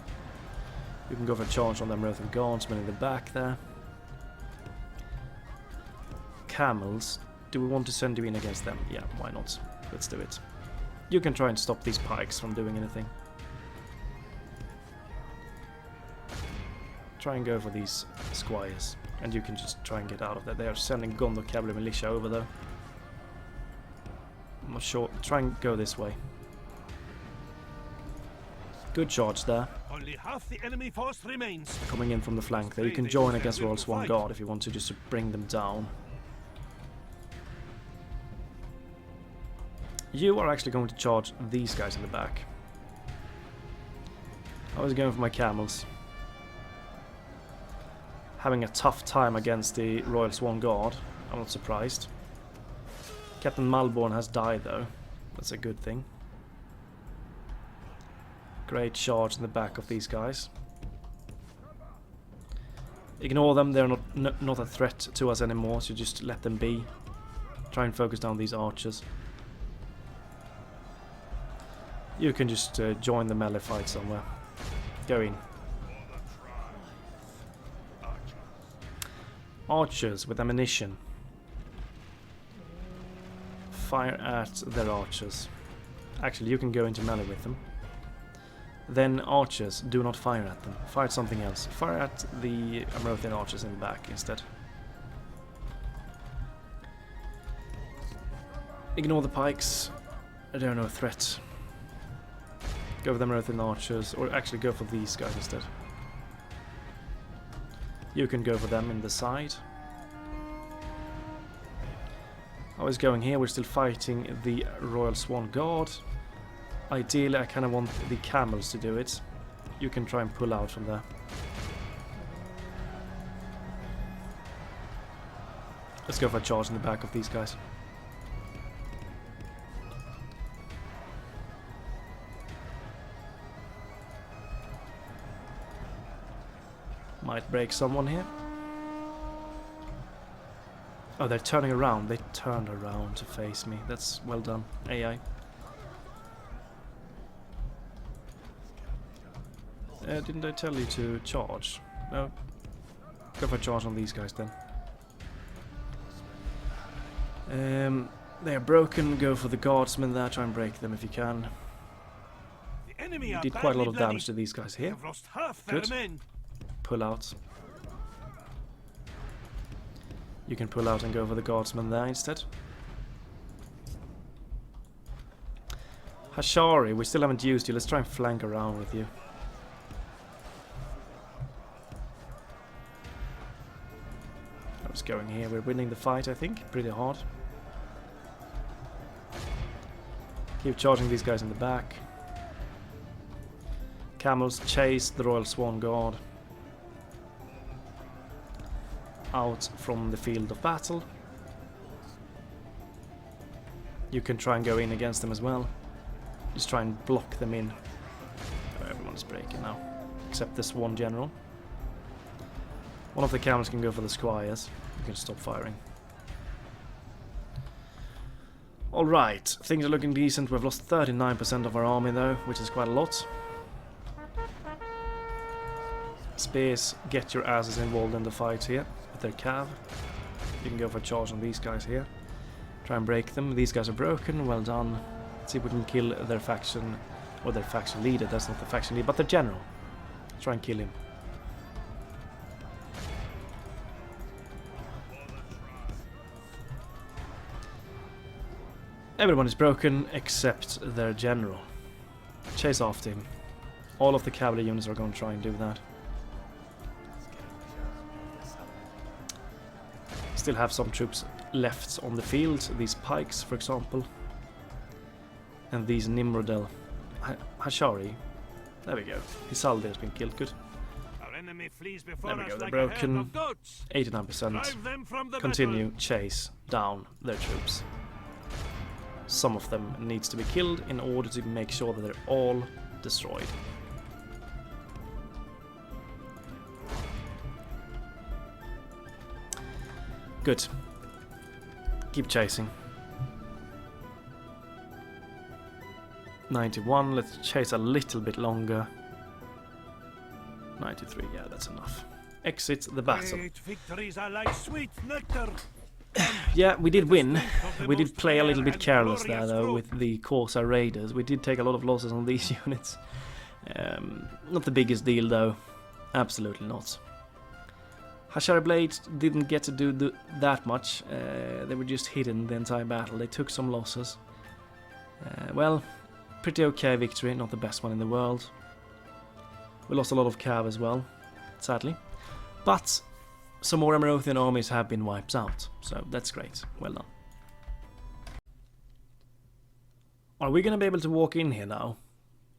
You can go for a charge on them Emerald Guardsmen in the back there. Camels. Do we want to send you in against them? Yeah, why not? Let's do it. You can try and stop these pikes from doing anything. Try and go for these squires. And you can just try and get out of there. They are sending Gondor Cavalry Militia over though. I'm not sure. Try and go this way. Good charge there. Only half the enemy force remains. Coming in from the flank there. You can join against Royal Swan Guard if you want to, just to bring them down. You are actually going to charge these guys in the back. I was going for my camels. Having a tough time against the Royal Swan Guard. I'm not surprised. Captain Malborn has died though. That's a good thing. Great charge in the back of these guys. Ignore them, they're not a threat to us anymore, so just let them be. Try and focus down these archers. You can just join the melee fight somewhere. Go in. Archers with ammunition. Fire at their archers. Actually, you can go into melee with them. Then archers, do not fire at them. Fire at something else. Fire at the Amrothian archers in the back instead. Ignore the pikes. They're no threat. Go for the Amrothian archers, or actually go for these guys instead. You can go for them in the side. I was going here, we're still fighting the Royal Swan Guard. Ideally, I kind of want the camels to do it. You can try and pull out from there. Let's go for a charge in the back of these guys. Might break someone here. Oh, they're turning around. They turned around to face me. That's well done, AI. Didn't I tell you to charge? No. Go for a charge on these guys then. They are broken. Go for the guardsmen there. Try and break them if you can. You did quite a lot of damage to these guys here. Good. Pull out. You can pull out and go for the guardsmen there instead. Hashari, we still haven't used you. Let's try and flank around with you. I was going here. We're winning the fight, I think. Pretty hard. Keep charging these guys in the back. Camels chase the Royal Swan Guard out from the field of battle. You can try and go in against them as well. Just try and block them in. Oh, everyone's breaking now, except this one general. One of the camels can go for the squires. You can stop firing. Alright, things are looking decent. We've lost 39% of our army though, which is quite a lot. Spears, get your asses involved in the fight here with their cav. You can go for a charge on these guys here. Try and break them. These guys are broken. Well done. Let's see if we can kill their faction, or their faction leader. That's not the faction leader, but the general. Try and kill him. Everyone is broken except their general. Chase after him. All of the cavalry units are going to try and do that. Still have some troops left on the field. These pikes, for example. And these Nimrodel. Hashari. There we go. Isaldi has been killed. Good. There we go. They're broken. 89%. Continue. Chase down their troops. Some of them needs to be killed in order to make sure that they're all destroyed. Good. Keep chasing. 91, let's chase a little bit longer. 93, yeah, that's enough. Exit the battle. Victories are like sweet nectar. Yeah, we did win. We did play a little bit careless there though with the Corsair Raiders. We did take a lot of losses on these units. Not the biggest deal though. Absolutely not. Hashari Blades didn't get to do that much. They were just hidden the entire battle. They took some losses. Well, pretty okay victory, not the best one in the world. We lost a lot of cav as well, sadly. But some more Amrothian armies have been wiped out, so that's great. Well done. Are we going to be able to walk in here now?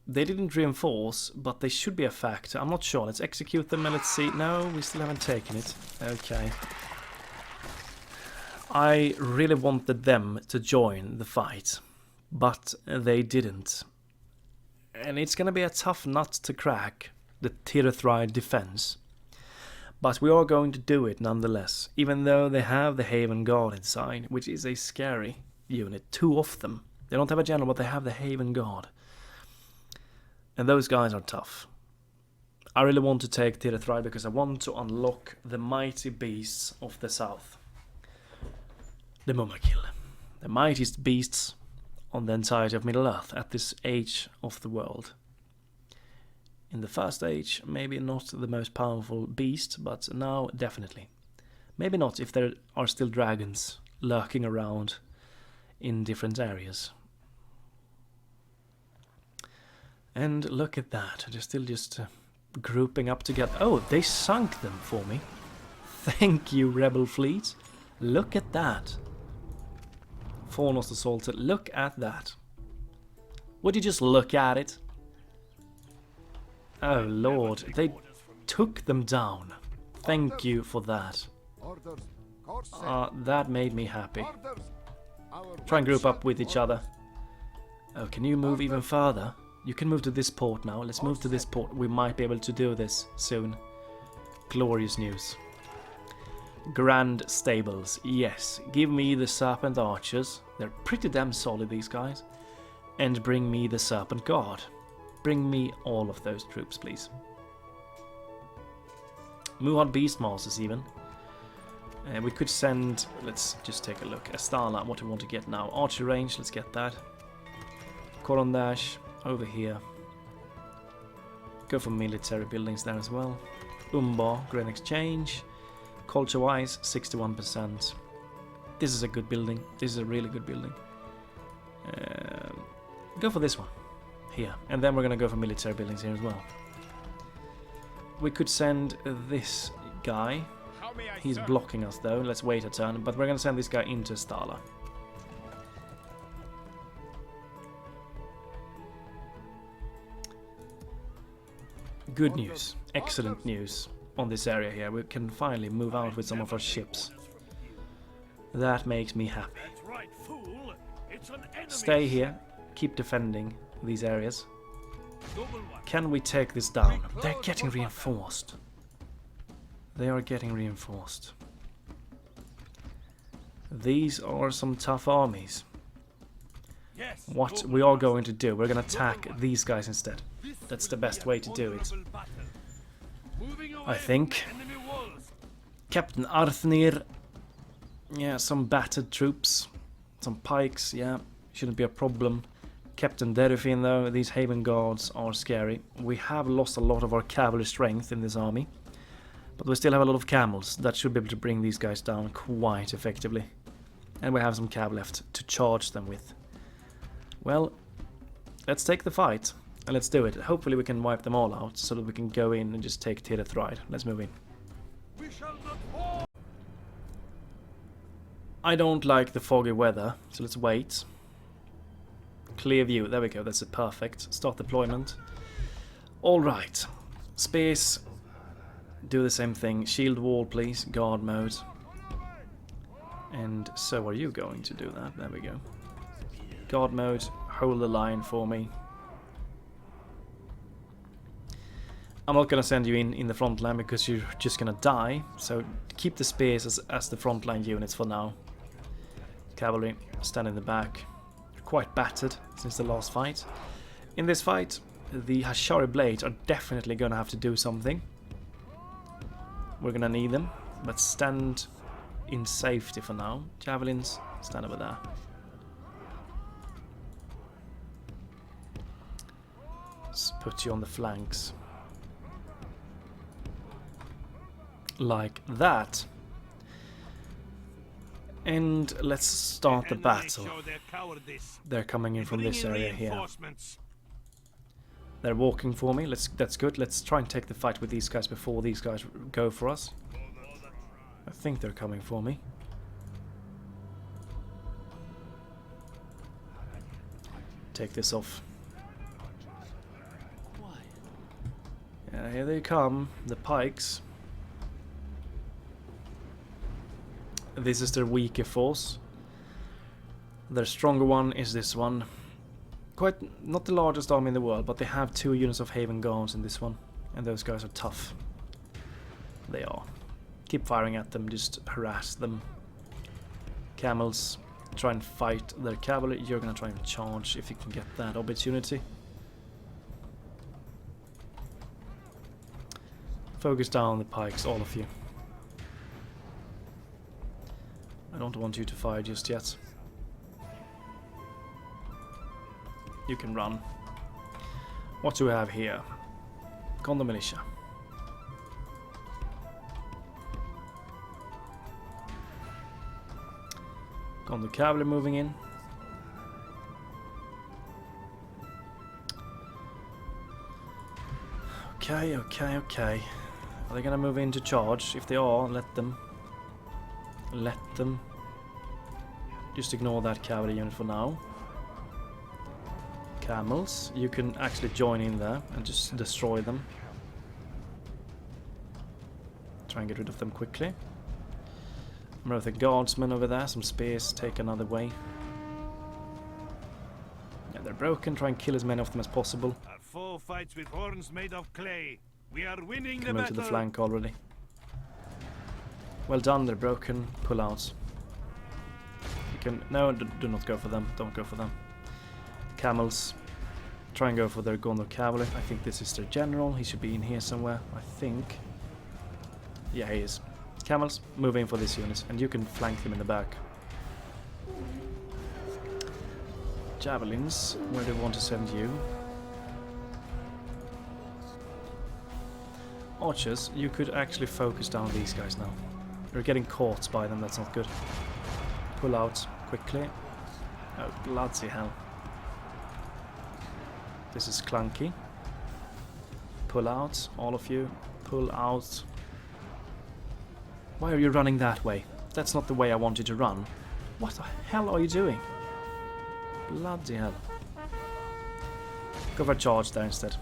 They didn't reinforce, but they should be a factor. I'm not sure. Let's execute them and let's see. No, we still haven't taken it. Okay. I really wanted them to join the fight, but they didn't. And it's gonna be a tough nut to crack, the Tirithrai defense. But we are going to do it nonetheless, even though they have the Haven Guard inside, which is a scary unit. 2 of them. They don't have a general, but they have the Haven Guard. And those guys are tough. I really want to take Tirithrai because I want to unlock the mighty beasts of the south. The MЮMAKIL. The mightiest beasts on the entirety of Middle-earth at this age of the world. In the first age, maybe not the most powerful beast, but now definitely. Maybe not if there are still dragons lurking around in different areas. And look at that, they're still just grouping up together. Oh, they sunk them for me. Thank you, rebel fleet. Look at that. Fornost assaulted, look at that. Would you just look at it? Oh lord, they took them down. Thank you for that. That made me happy. Try and group up with each other. Oh, can you move even further? You can move to this port now. Let's move to this port. We might be able to do this soon. Glorious news. Grand Stables. Yes, give me the Serpent Archers. They're pretty damn solid, these guys. And bring me the Serpent Guard. Bring me all of those troops, please. Muad Beastmasters even. We could send, let's just take a look. Astala, what do we want to get now? Archer range, let's get that. Korondash, over here. Go for military buildings there as well. Umbar, Grain Exchange. Culture-wise, 61%. This is a good building. This is a really good building. Go for this one. Here. And then we're going to go for military buildings here as well. We could send this guy. He's blocking us though. Let's wait a turn. But we're going to send this guy into Stala. Good news. Excellent news on this area here. We can finally move out with some of our ships. That makes me happy. Stay here. Keep defending these areas. Can we take this down? They're getting reinforced. They are getting reinforced. These are some tough armies. What we are going to do, we're going to attack these guys instead. That's the best way to do it, I think. Captain Arthnir. Yeah, some battered troops. Some pikes, yeah. Shouldn't be a problem. Captain Derufin though, these Haven Guards are scary. We have lost a lot of our cavalry strength in this army. But we still have a lot of camels. That should be able to bring these guys down quite effectively. And we have some cav left to charge them with. Well, let's take the fight. And let's do it. Hopefully we can wipe them all out so that we can go in and just take Tirithrai. Let's move in. I don't like the foggy weather, so let's wait. Clear view, there we go, that's it, perfect. Start deployment. Alright. Space. Do the same thing. Shield wall, please. Guard mode. And so are you going to do that. There we go. Guard mode. Hold the line for me. I'm not going to send you in the front line because you're just going to die. So keep the spears as the front line units for now. Cavalry, stand in the back. You're quite battered since the last fight. In this fight, the Hashari Blades are definitely going to have to do something. We're going to need them. But stand in safety for now. Javelins, stand over there. Let's put you on the flanks. Like that. And let's start the battle. They're coming in from this area here. They're walking for me. That's good. Let's try and take the fight with these guys before these guys go for us. I think they're coming for me. Take this off. Yeah, here they come. The pikes. This is their weaker force. Their stronger one is this one. quite not the largest army in the world, but they have 2 units of Haven Guards in this one, and those guys are tough. They are. Keep firing at them, just harass them. Camels, try and fight their cavalry. You're gonna try and charge if you can get that opportunity. Focus down the pikes, all of you. I don't want you to fire just yet. You can run. What do we have here? Gondor Militia. Gondor Cavalry moving in. Okay. Are they gonna move in to charge? If they are, let them. Let them. Just ignore that cavalry unit for now. Camels, you can actually join in there and just destroy them. Try and get rid of them quickly. Remember the guardsmen over there, some spears, take another way. Yeah, they're broken, try and kill as many of them as possible. Our foe fights with horns made of clay. We are winning the Move battle. to the flank already. Well done, they're broken. Pull out. You can... No, do not go for them. Don't go for them. Camels. Try and go for their Gondor cavalry. I think this is their general. He should be in here somewhere, I think. Yeah, he is. Camels, move in for this unit, and you can flank them in the back. Javelins, where do we want to send you? Archers, you could actually focus down these guys now. You're getting caught by them, that's not good. Pull out quickly. Oh, bloody hell. This is clunky. Pull out, all of you. Pull out. Why are you running that way? That's not the way I want you to run. What the hell are you doing? Bloody hell. Go for a charge there instead.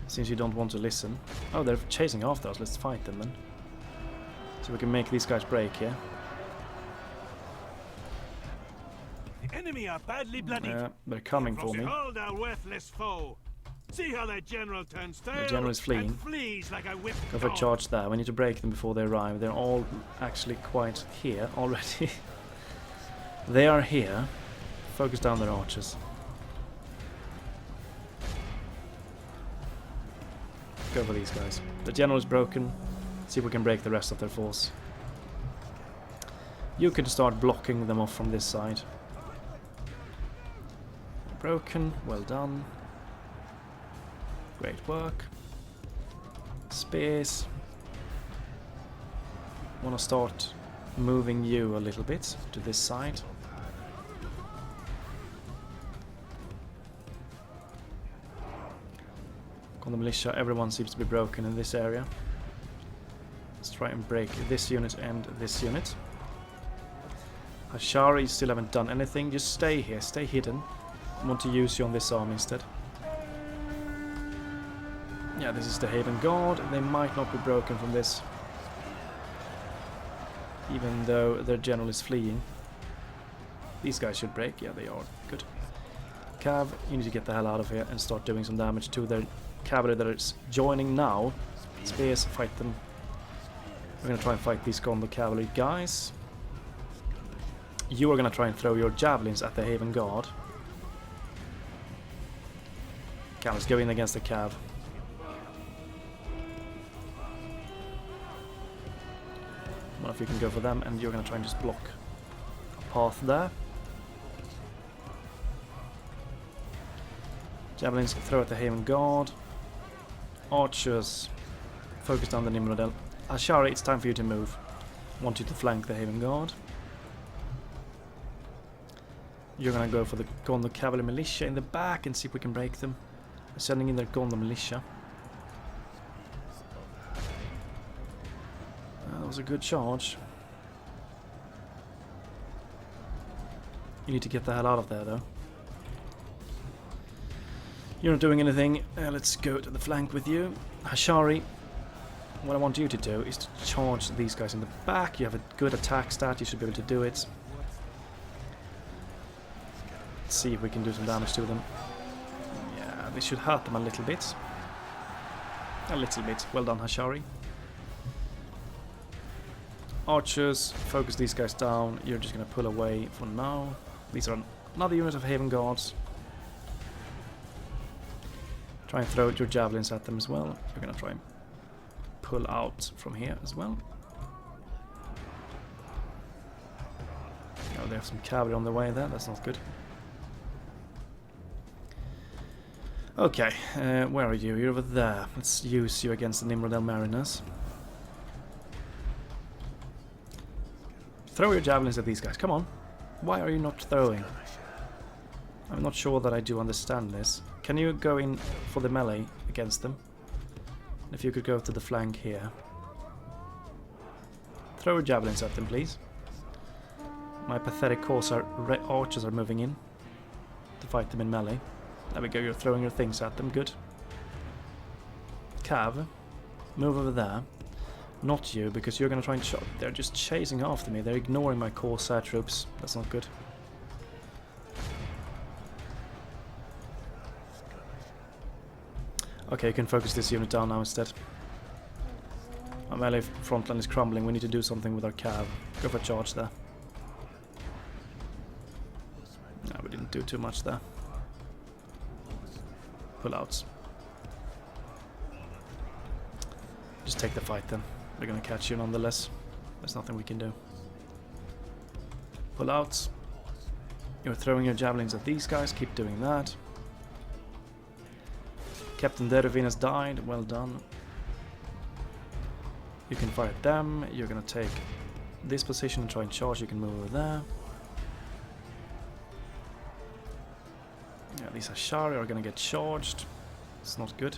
Since you don't want to listen. Oh, they're chasing after us. Let's fight them then. So we can make these guys break here. The enemy are badly bloodied. Yeah, they're coming for me. Behold our worthless foe. See how their general turns tail. The general is fleeing. And flees like a whipped Go for a dog. charge there. We need to break them before they arrive. They're all actually quite here already. They are here. Focus down their archers. Go for these guys. The general is broken. See if we can break the rest of their force. You can start blocking them off from this side. Broken. Well done. Great work. Spears. Want to start moving you a little bit to this side. On the militia, everyone seems to be broken in this area. Let's try and break this unit and this unit. Ashari, you still haven't done anything. Just stay here, stay hidden. I want to use you on this army instead. Yeah, this is the Haven Guard. They might not be broken from this. Even though their general is fleeing. These guys should break. Yeah, they are. Good. Cav, you need to get the hell out of here and start doing some damage to their cavalry that is joining now. Spears, fight them. We're gonna try and fight these Gondor cavalry guys. You are gonna try and throw your javelins at the Haven Guard. Okay, let's go in against the Cav. One of you can go for them, and you're gonna try and just block a path there. Javelins throw at the Haven Guard. Archers focus down the Nimrodel. Ashari, it's time for you to move. I want you to flank the Haven Guard. You're gonna go for the Gondor Cavalry Militia in the back and see if we can break them. We're sending in their Gondor Militia. That was a good charge. You need to get the hell out of there though. You're not doing anything. Let's go to the flank with you. Ashari, what I want you to do is to charge these guys in the back. You have a good attack stat, you should be able to do it. Let's see if we can do some damage to them. Yeah, this should hurt them a little bit. A little bit. Well done, Hashari. Archers, focus these guys down. You're just gonna pull away for now. These are another unit of Haven Guards. Try and throw your javelins at them as well. We're gonna try and pull out from here as well. Oh, they have some cavalry on the way there. That's not good. Okay, where are you? You're over there. Let's use you against the Nimrodel Mariners. Throw your javelins at these guys. Come on. Why are you not throwing? I'm not sure that I do understand this. Can you go in for the melee against them? If you could go to the flank here. Throw your javelins at them, please. My pathetic Corsair archers are moving in to fight them in melee. There we go, you're throwing your things at them, good. Cav, move over there. Not you, because you're gonna try and shot. They're just chasing after me, they're ignoring my Corsair troops. That's not good. Okay, you can focus this unit down now instead. Our melee frontline is crumbling, we need to do something with our cav. Go for a charge there. No, we didn't do too much there. Pull outs. Just take the fight then. They're gonna catch you nonetheless. There's nothing we can do. Pull outs. You're throwing your javelins at these guys, keep doing that. Captain Dervin has died, well done. You can fire at them, you're gonna take this position and try and charge, you can move over there. Yeah, these Ashari are gonna get charged. It's not good.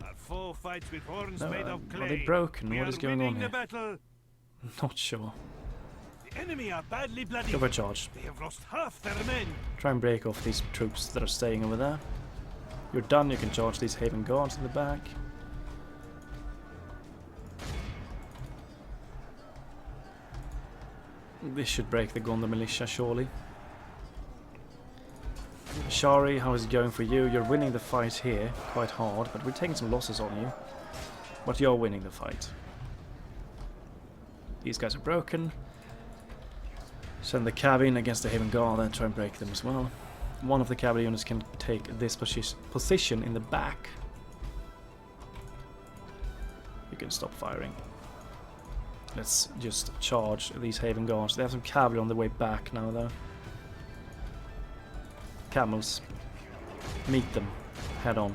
Our foe fights with horns No, made of clay. are they broken? What is going on here? Battle. Not sure. The enemy are badly bloody. Go for a charge. They have lost half their men. Try and break off these troops that are staying over there. You're done, you can charge these Haven Guards in the back. This should break the Gondor militia, surely. Shari, how is it going for you? You're winning the fight here, quite hard, but we're taking some losses on you. But you're winning the fight. These guys are broken. Send the cav in against the Haven Guard and try and break them as well. One of the cavalry units can take this position in the back. You can stop firing. Let's just charge these Haven Guards. They have some cavalry on the way back now though. Camels. Meet them. Head on.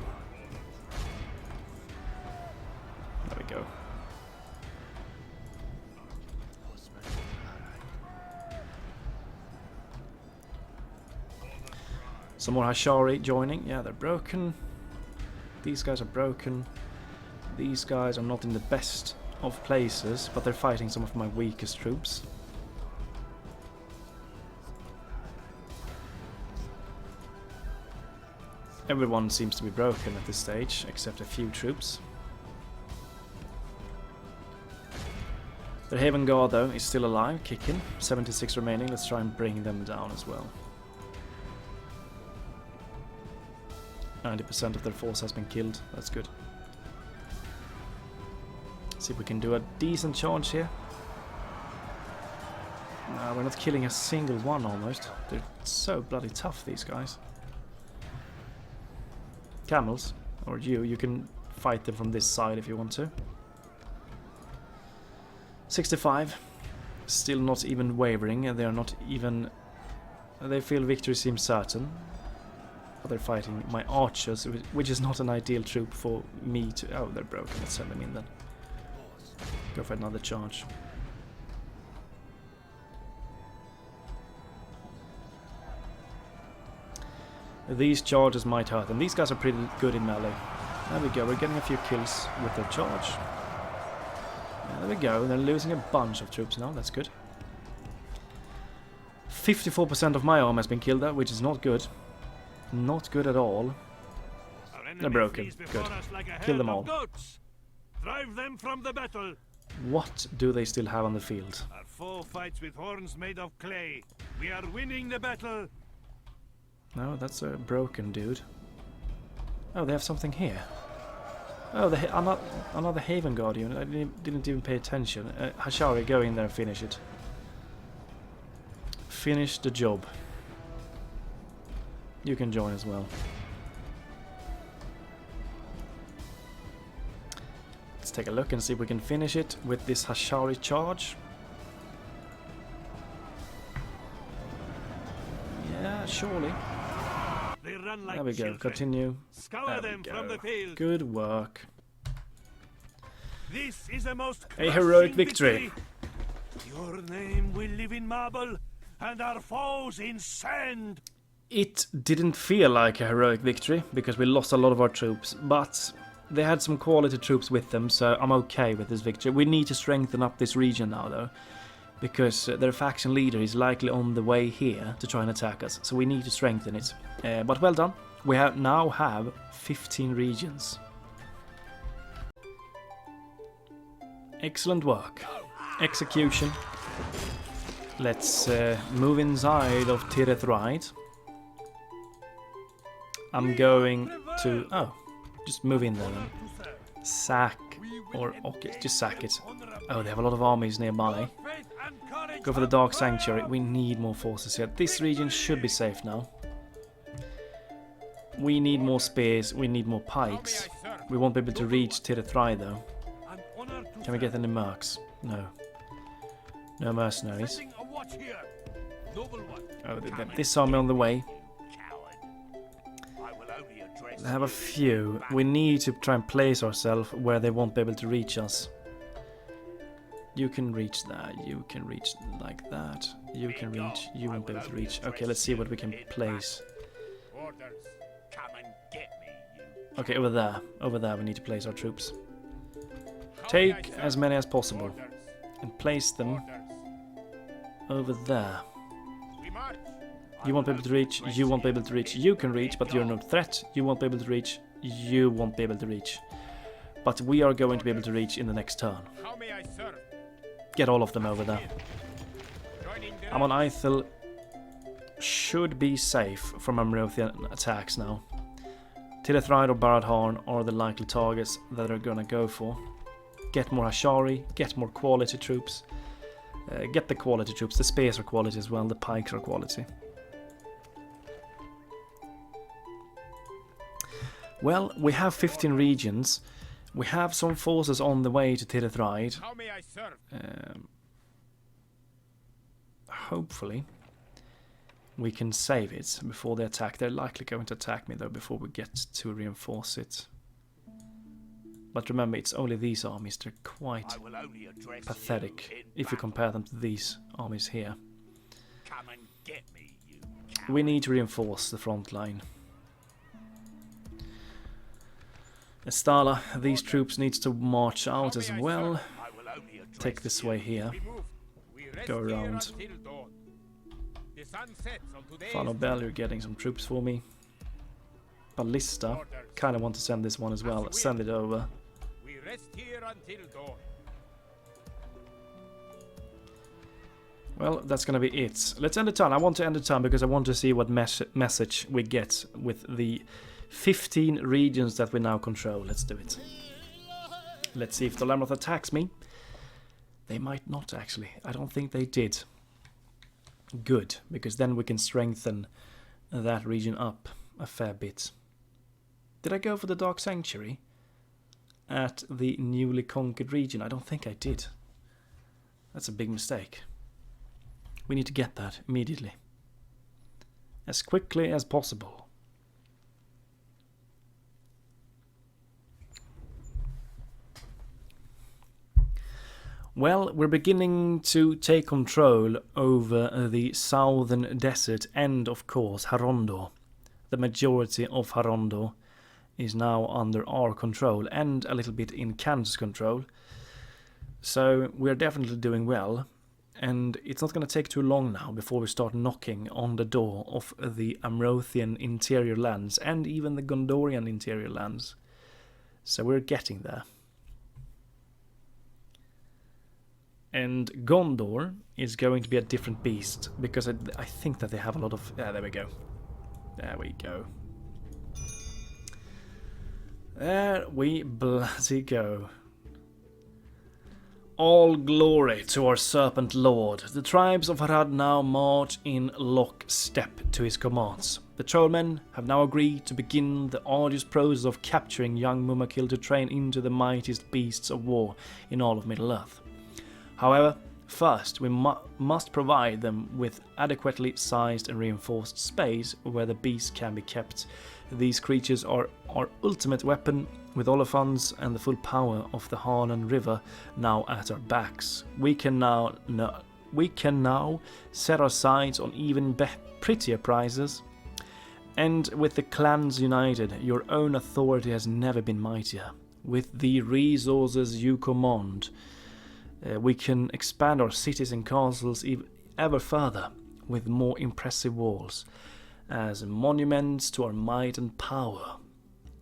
There we go. Some more Hashari joining. Yeah, they're broken. These guys are broken. These guys are not in the best of places, but they're fighting some of my weakest troops. Everyone seems to be broken at this stage, except a few troops. The Haven Guard, though, is still alive, kicking. 76 remaining. Let's try and bring them down as well. 90% of their force has been killed. That's good. See if we can do a decent charge here. No, we're not killing a single one almost. They're so bloody tough, these guys. Camels, or you can fight them from this side if you want to. 65. Still not even wavering, and they are not even... They feel victory seems certain. But they're fighting my archers, which is not an ideal troop for me to... Oh, they're broken. Let's send them in then. Go for another charge. These charges might hurt them. These guys are pretty good in melee. There we go. We're getting a few kills with their charge. Yeah, there we go. They're losing a bunch of troops now. That's good. 54% of my arm has been killed, which is not good. Not good at all. They're broken. Good. Kill them all. Drive them from the battle. What do they still have on the field? Our foe fights with horns made of clay. We are winning the battle. No, that's a broken dude. Oh, they have something here. Oh, another Haven Guardian. I didn't even pay attention. Hashari, go in there and finish it. Finish the job. You can join as well. Let's take a look and see if we can finish it with this Hashari charge. Yeah, surely. They run like There we go. children. Continue. Scour them from the field. Good work. This is a most A heroic crushing victory. Your name will live in marble, and our foes in sand. It didn't feel like a heroic victory because we lost a lot of our troops, but they had some quality troops with them, so I'm okay with this victory. We need to strengthen up this region now, though, because their faction leader is likely on the way here to try and attack us, so we need to strengthen it. But well done. We now have 15 regions. Excellent work. Execution. Let's move inside of Tirith. I'm going to... Oh, just move in there then. Sack. Or, okay, just sack it. Oh, they have a lot of armies nearby. Go for the Dark Sanctuary. We need more forces here. This region should be safe now. We need more spears. We need more pikes. We won't be able to reach Tirith though. Can we get any mercs? No. No mercenaries. Oh, this army on the way. They have a few. We need to try and place ourselves where they won't be able to reach us. You can reach that. You can reach like that. You can reach. You won't be able to reach. Okay, let's see what we can place. Okay, over there. Over there we need to place our troops. Take as many as possible and place them over there. You won't be able to reach, you won't be able to reach, you can reach, but you're no threat. You won't be able to reach, you won't be able to reach. But we are going to be able to reach in the next turn. Get all of them over there. Amon Ithil should be safe from Amrothian attacks now. Tirith or Baradharn are the likely targets that are gonna go for. Get more Hashari, get more quality troops. Get the quality troops, the spears are quality as well, the pikes are quality. Well, we have 15 regions. We have some forces on the way to Tirith. Hopefully, we can save it before they attack. They're likely going to attack me though before we get to reinforce it. But remember, it's only these armies. They're quite pathetic if you compare them to these armies here. We need to reinforce the front line. Estala, these troops needs to march out as well. Take this way here. Go around. Falobel, you're getting some troops for me. Ballista, kind of want to send this one as well. Send it over. Well, that's gonna be it. Let's end the turn. I want to end the turn because I want to see what message we get with the 15 regions that we now control. Let's do it. Let's see if the Lamroth attacks me. They might not, actually. I don't think they did. Good, because then we can strengthen that region up a fair bit. Did I go for the Dark Sanctuary at the newly conquered region? I don't think I did. That's a big mistake. We need to get that immediately. As quickly as possible. Well, we're beginning to take control over the southern desert and, of course, Harondor. The majority of Harondor is now under our control and a little bit in Kansas control. So we're definitely doing well. And it's not going to take too long now before we start knocking on the door of the Amrothian interior lands and even the Gondorian interior lands. So we're getting there. And Gondor is going to be a different beast because I think that they have a lot of... there we go. There we go. There we bloody go. All glory to our Serpent Lord. The tribes of Harad now march in lockstep to his commands. The Trollmen have now agreed to begin the arduous process of capturing young MûMAKIL to train into the mightiest beasts of war in all of Middle-earth. However, first we must provide them with adequately sized and reinforced space where the beasts can be kept. These creatures are our ultimate weapon, with Olafans and the full power of the Harnon River now at our backs. We can now set our sights on even prettier prizes. And with the clans united, your own authority has never been mightier. With the resources you command, we can expand our cities and castles ever further, with more impressive walls, as monuments to our might and power.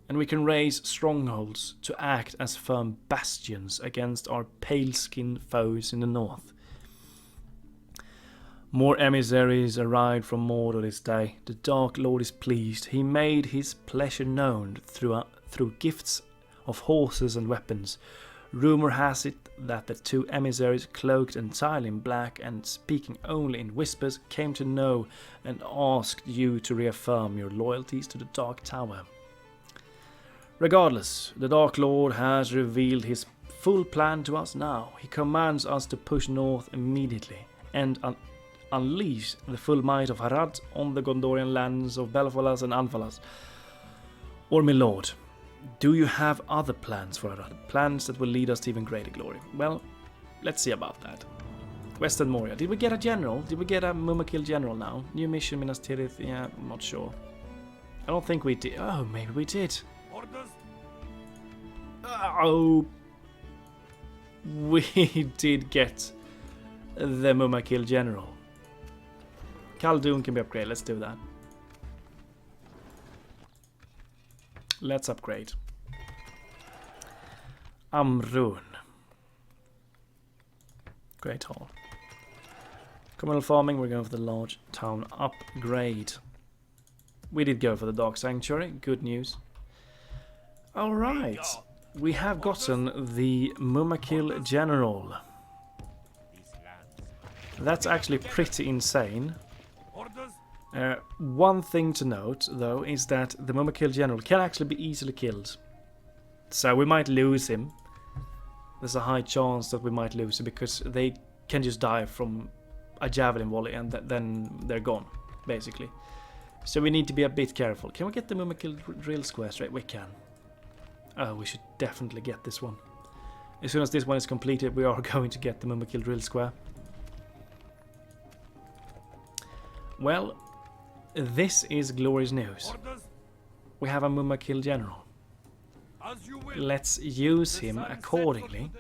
And we can raise strongholds to act as firm bastions against our pale-skinned foes in the north. More emissaries arrived from Mordor this day. The Dark Lord is pleased. He made his pleasure known through gifts of horses and weapons. Rumor has it that the two emissaries, cloaked entirely in black and speaking only in whispers, came to know and asked you to reaffirm your loyalties to the Dark Tower. Regardless, the Dark Lord has revealed his full plan to us now. He commands us to push north immediately and unleash the full might of Harad on the Gondorian lands of Belfalas and Anfalas. Or my lord, do you have other plans for Harad? Plans that will lead us to even greater glory? Well, let's see about that. Western Moria. Did we get a general? Did we get a MûMAKIL general now? New mission, Minas Tirith? Yeah, I'm not sure. I don't think we did. Oh, maybe we did. Oh, we did get the MûMAKIL general. Khaldun can be upgraded. Let's do that. Let's upgrade. Amrun. Great Hall. Communal farming, we're going for the large town upgrade. We did go for the Dark Sanctuary. Good news. Alright. We have gotten the MûMAKIL general. That's actually pretty insane. One thing to note, though, is that the MûMAKIL general can actually be easily killed. So we might lose him. There's a high chance that we might lose him because they can just die from a javelin volley and then they're gone, basically. So we need to be a bit careful. Can we get the MûMAKIL drill square straight? We can. Oh, we should definitely get this one. As soon as this one is completed, we are going to get the MûMAKIL drill square. Well, this is glorious news. We have a MûMAKIL general. Let's use him accordingly.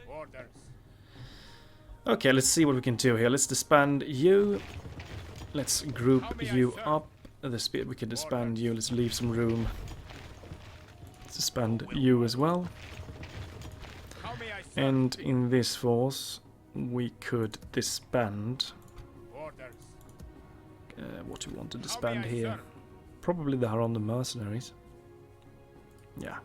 Okay, let's see what we can do here. Let's disband you. Let's group you up. We can disband you. Let's leave some room. Let's disband you as well. And in this force, we could disband... what do we want to disband here? Probably the Harondor mercenaries. Yeah.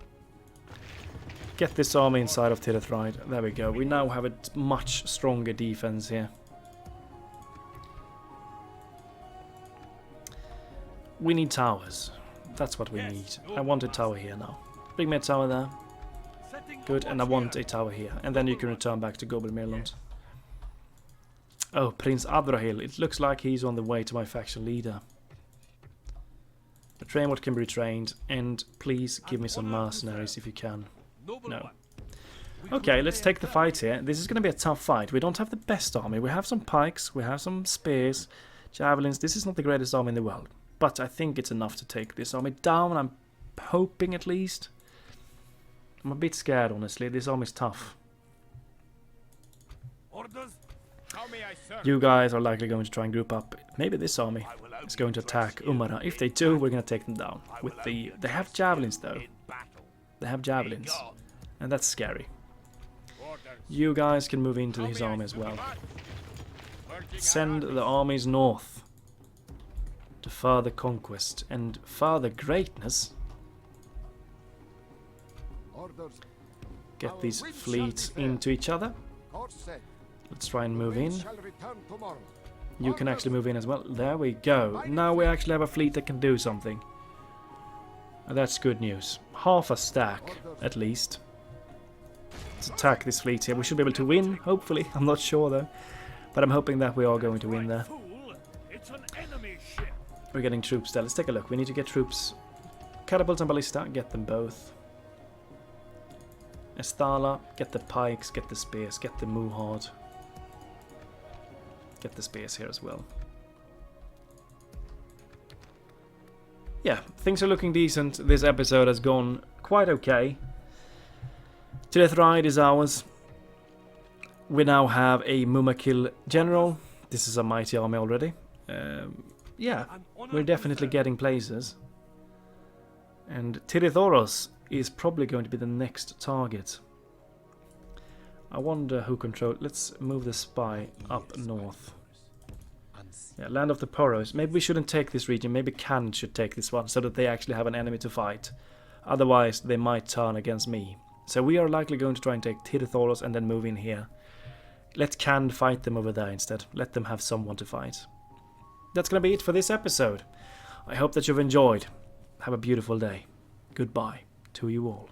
Get this army inside of Tirith. There we go. We now have a much stronger defense here. We need towers. That's what we need. I want a tower here now. Bring me a tower there. Good, and I want a tower here. And then you can return back to Gobermirland. Oh, Prince Adrahil. It looks like he's on the way to my faction leader. Train what can be retrained, and please give me some mercenaries if you can. No. Okay, let's take the fight here. This is going to be a tough fight. We don't have the best army. We have some pikes, we have some spears, javelins. This is not the greatest army in the world. But I think it's enough to take this army down. I'm hoping at least. I'm a bit scared, honestly. This army is tough. You guys are likely going to try and group up. Maybe this army is going to attack Umbar. If they do, we're going to take them down. They have javelins, though. They have javelins. And that's scary. You guys can move into his army as well. Send the armies north. to further conquest and further greatness. Orders. Get Our these wind shall fleets be fair. into each other. Course set. Let's try and The move wind in. shall return tomorrow. You can Orders. actually move in as well. There we go. Now we actually have a fleet that can do something. And that's good news. Half a stack, at least. Let's attack this fleet here. We should be able to win, hopefully. I'm not sure though. But I'm hoping that we are going to win there. Fool, it's an enemy ship. We're getting troops there. Let's take a look. We need to get troops. Catapults and ballista, get them both. Estala, get the pikes, get the spears, get the Muhard. Get the spears here as well. Yeah, things are looking decent. This episode has gone quite okay. Ride is ours. We now have a MûMAKIL general. This is a mighty army already. Yeah, we're definitely getting places. And Tirith is probably going to be the next target. I wonder who controls... Let's move the spy up north. Yeah, Land of the Poros. Maybe we shouldn't take this region. Maybe Can should take this one so that they actually have an enemy to fight. Otherwise, they might turn against me. So we are likely going to try and take Tirith and then move in here. Let Can fight them over there instead. Let them have someone to fight. That's going to be it for this episode. I hope that you've enjoyed. Have a beautiful day. Goodbye to you all.